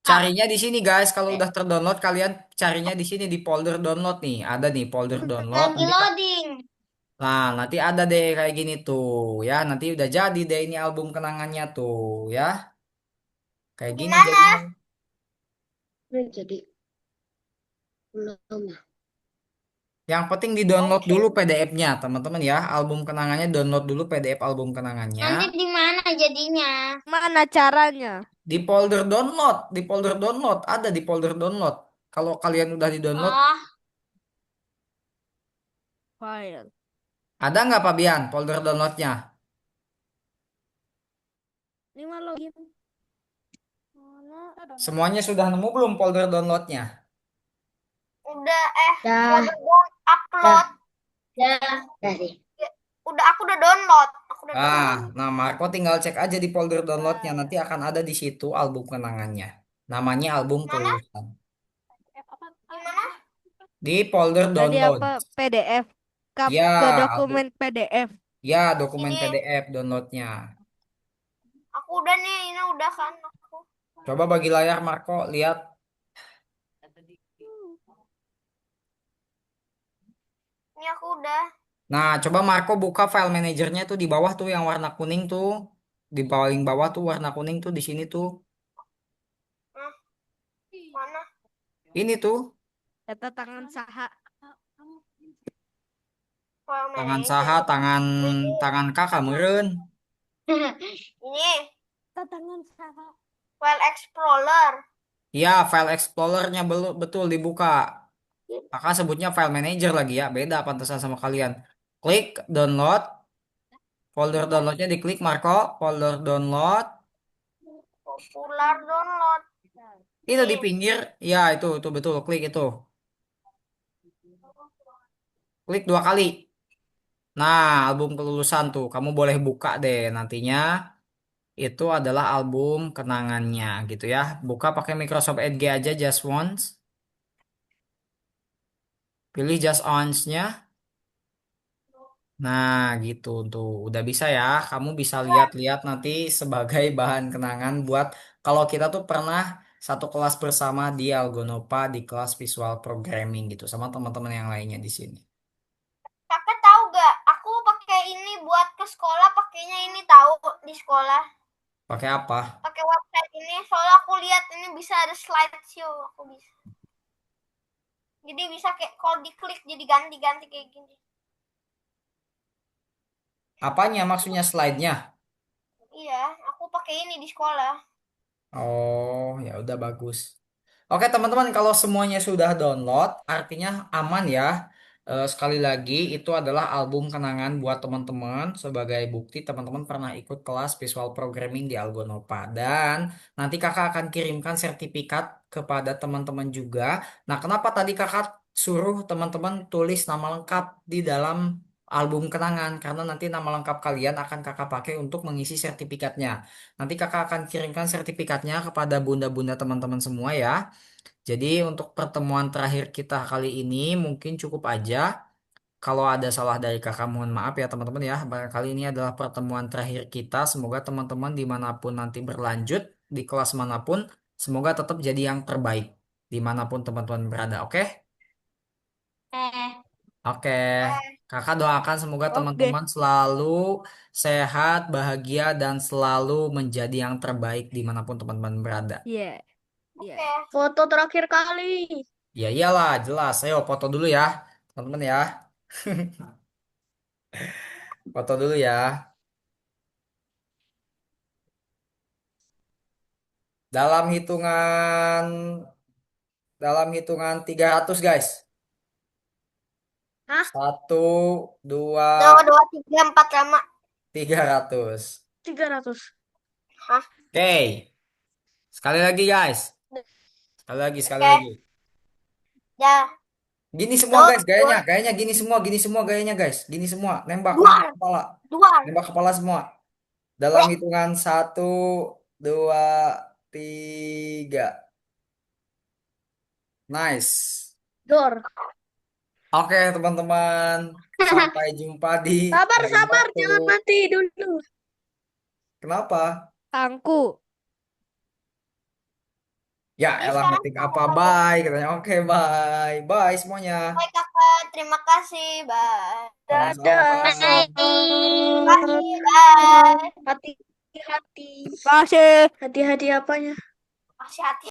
Carinya di sini guys, kalau udah terdownload kalian carinya di sini di folder download nih, ada nih folder download. Lagi loading. Nah, nanti ada deh kayak gini tuh, ya, nanti udah jadi deh ini album kenangannya tuh, ya, kayak gini Gimana? jadinya. Jadi belum. Yang penting di-download Oke. dulu PDF-nya, teman-teman ya. Album kenangannya download dulu PDF album kenangannya. Nanti di mana jadinya? Mana caranya? Di folder download, ada di folder download. Kalau kalian udah di-download, Oh, File. ada nggak Fabian folder downloadnya? Ini mah login. Mana? Semuanya sudah nemu belum folder downloadnya? Udah Dah, upload. dari. Aku udah download. Aku udah Ah, download. nah Marco tinggal cek aja di folder downloadnya. Nanti akan ada di situ album kenangannya. Namanya album Mana? kelulusan. Gimana? Di folder Tadi download. apa? PDF. Ya, Ke album, dokumen PDF. ya dokumen Ini PDF downloadnya. aku udah nih, ini udah kan aku. Coba bagi layar Marco, lihat. Ini aku udah. Nah, coba Marco buka file manajernya tuh di bawah tuh yang warna kuning tuh. Di paling bawah tuh warna kuning tuh di sini tuh. Hah, mana? Ini tuh Kata tangan saha. File tangan manager. saha, tangan kakak meureun. Ini Kata tangan saha. file explorer. Iya, file explorernya betul dibuka. Kakak sebutnya file manager lagi ya, beda pantesan sama kalian. Klik download, folder downloadnya diklik Marco, folder download. Popular download. Itu di pinggir, ya itu betul, klik itu. Klik 2 kali. Nah, album kelulusan tuh, kamu boleh buka deh nantinya. Itu adalah album kenangannya gitu ya. Buka pakai Microsoft Edge aja just once. Pilih just once-nya. Nah, gitu tuh. Udah bisa ya. Kamu bisa lihat-lihat nanti sebagai bahan kenangan buat Kalau kita tuh pernah satu kelas bersama di Algonova di kelas visual programming gitu sama teman-teman yang lainnya di sini. Kakak tahu gak? Aku pakai ini buat ke sekolah, pakainya ini tahu di sekolah. Pakai apa? Pakai website ini, soalnya aku lihat ini bisa ada slideshow, aku bisa. Jadi bisa kayak kalau diklik jadi ganti-ganti kayak gini. Apanya maksudnya slide-nya? Iya, aku pakai ini di sekolah. Oh, ya udah bagus. Oke, teman-teman, kalau semuanya sudah download, artinya aman ya. Sekali lagi, itu adalah album kenangan buat teman-teman sebagai bukti teman-teman pernah ikut kelas visual programming di Algonova. Dan nanti kakak akan kirimkan sertifikat kepada teman-teman juga. Nah, kenapa tadi kakak suruh teman-teman tulis nama lengkap di dalam album kenangan? Karena nanti nama lengkap kalian akan kakak pakai untuk mengisi sertifikatnya. Nanti kakak akan kirimkan sertifikatnya kepada bunda-bunda teman-teman semua ya. Jadi untuk pertemuan terakhir kita kali ini mungkin cukup aja. Kalau ada salah dari kakak mohon maaf ya teman-teman ya. Barangkali ini adalah pertemuan terakhir kita. Semoga teman-teman dimanapun nanti berlanjut di kelas manapun. Semoga tetap jadi yang terbaik dimanapun teman-teman berada. Oke? Eh, Oke. Kakak doakan semoga Oke. teman-teman selalu sehat, bahagia, dan selalu menjadi yang terbaik dimanapun teman-teman berada. Iya. Iya. Oke. foto terakhir kali. Ya iyalah, jelas. Ayo foto dulu ya, teman-teman ya. Foto dulu ya. Dalam hitungan dalam hitungan 300 guys. Hah? Satu, dua, Dua, dua, tiga, empat, lima. 300. 300. Hah? Oke, sekali lagi guys. Sekali Oke. lagi. Ya. Gini semua Dua, guys, gayanya, gayanya gini semua gayanya guys. Gini semua, nembak dua, kepala. dua. Nembak kepala semua. Dalam hitungan satu, dua, tiga. Nice. Dor. Oke, teman-teman. Sampai jumpa di Sabar, lain sabar, waktu. jangan mati dulu. Kenapa? Tangku. Ya, Jadi elah sekarang ngetik kamu apa? balik. Bye. Katanya, oke, bye. Bye semuanya. Baik kakak, terima kasih. Bye. Sama-sama, Dadah. bye. Kasih, bye. Hati-hati. Kasih. Hati-hati apanya? Kasih hati.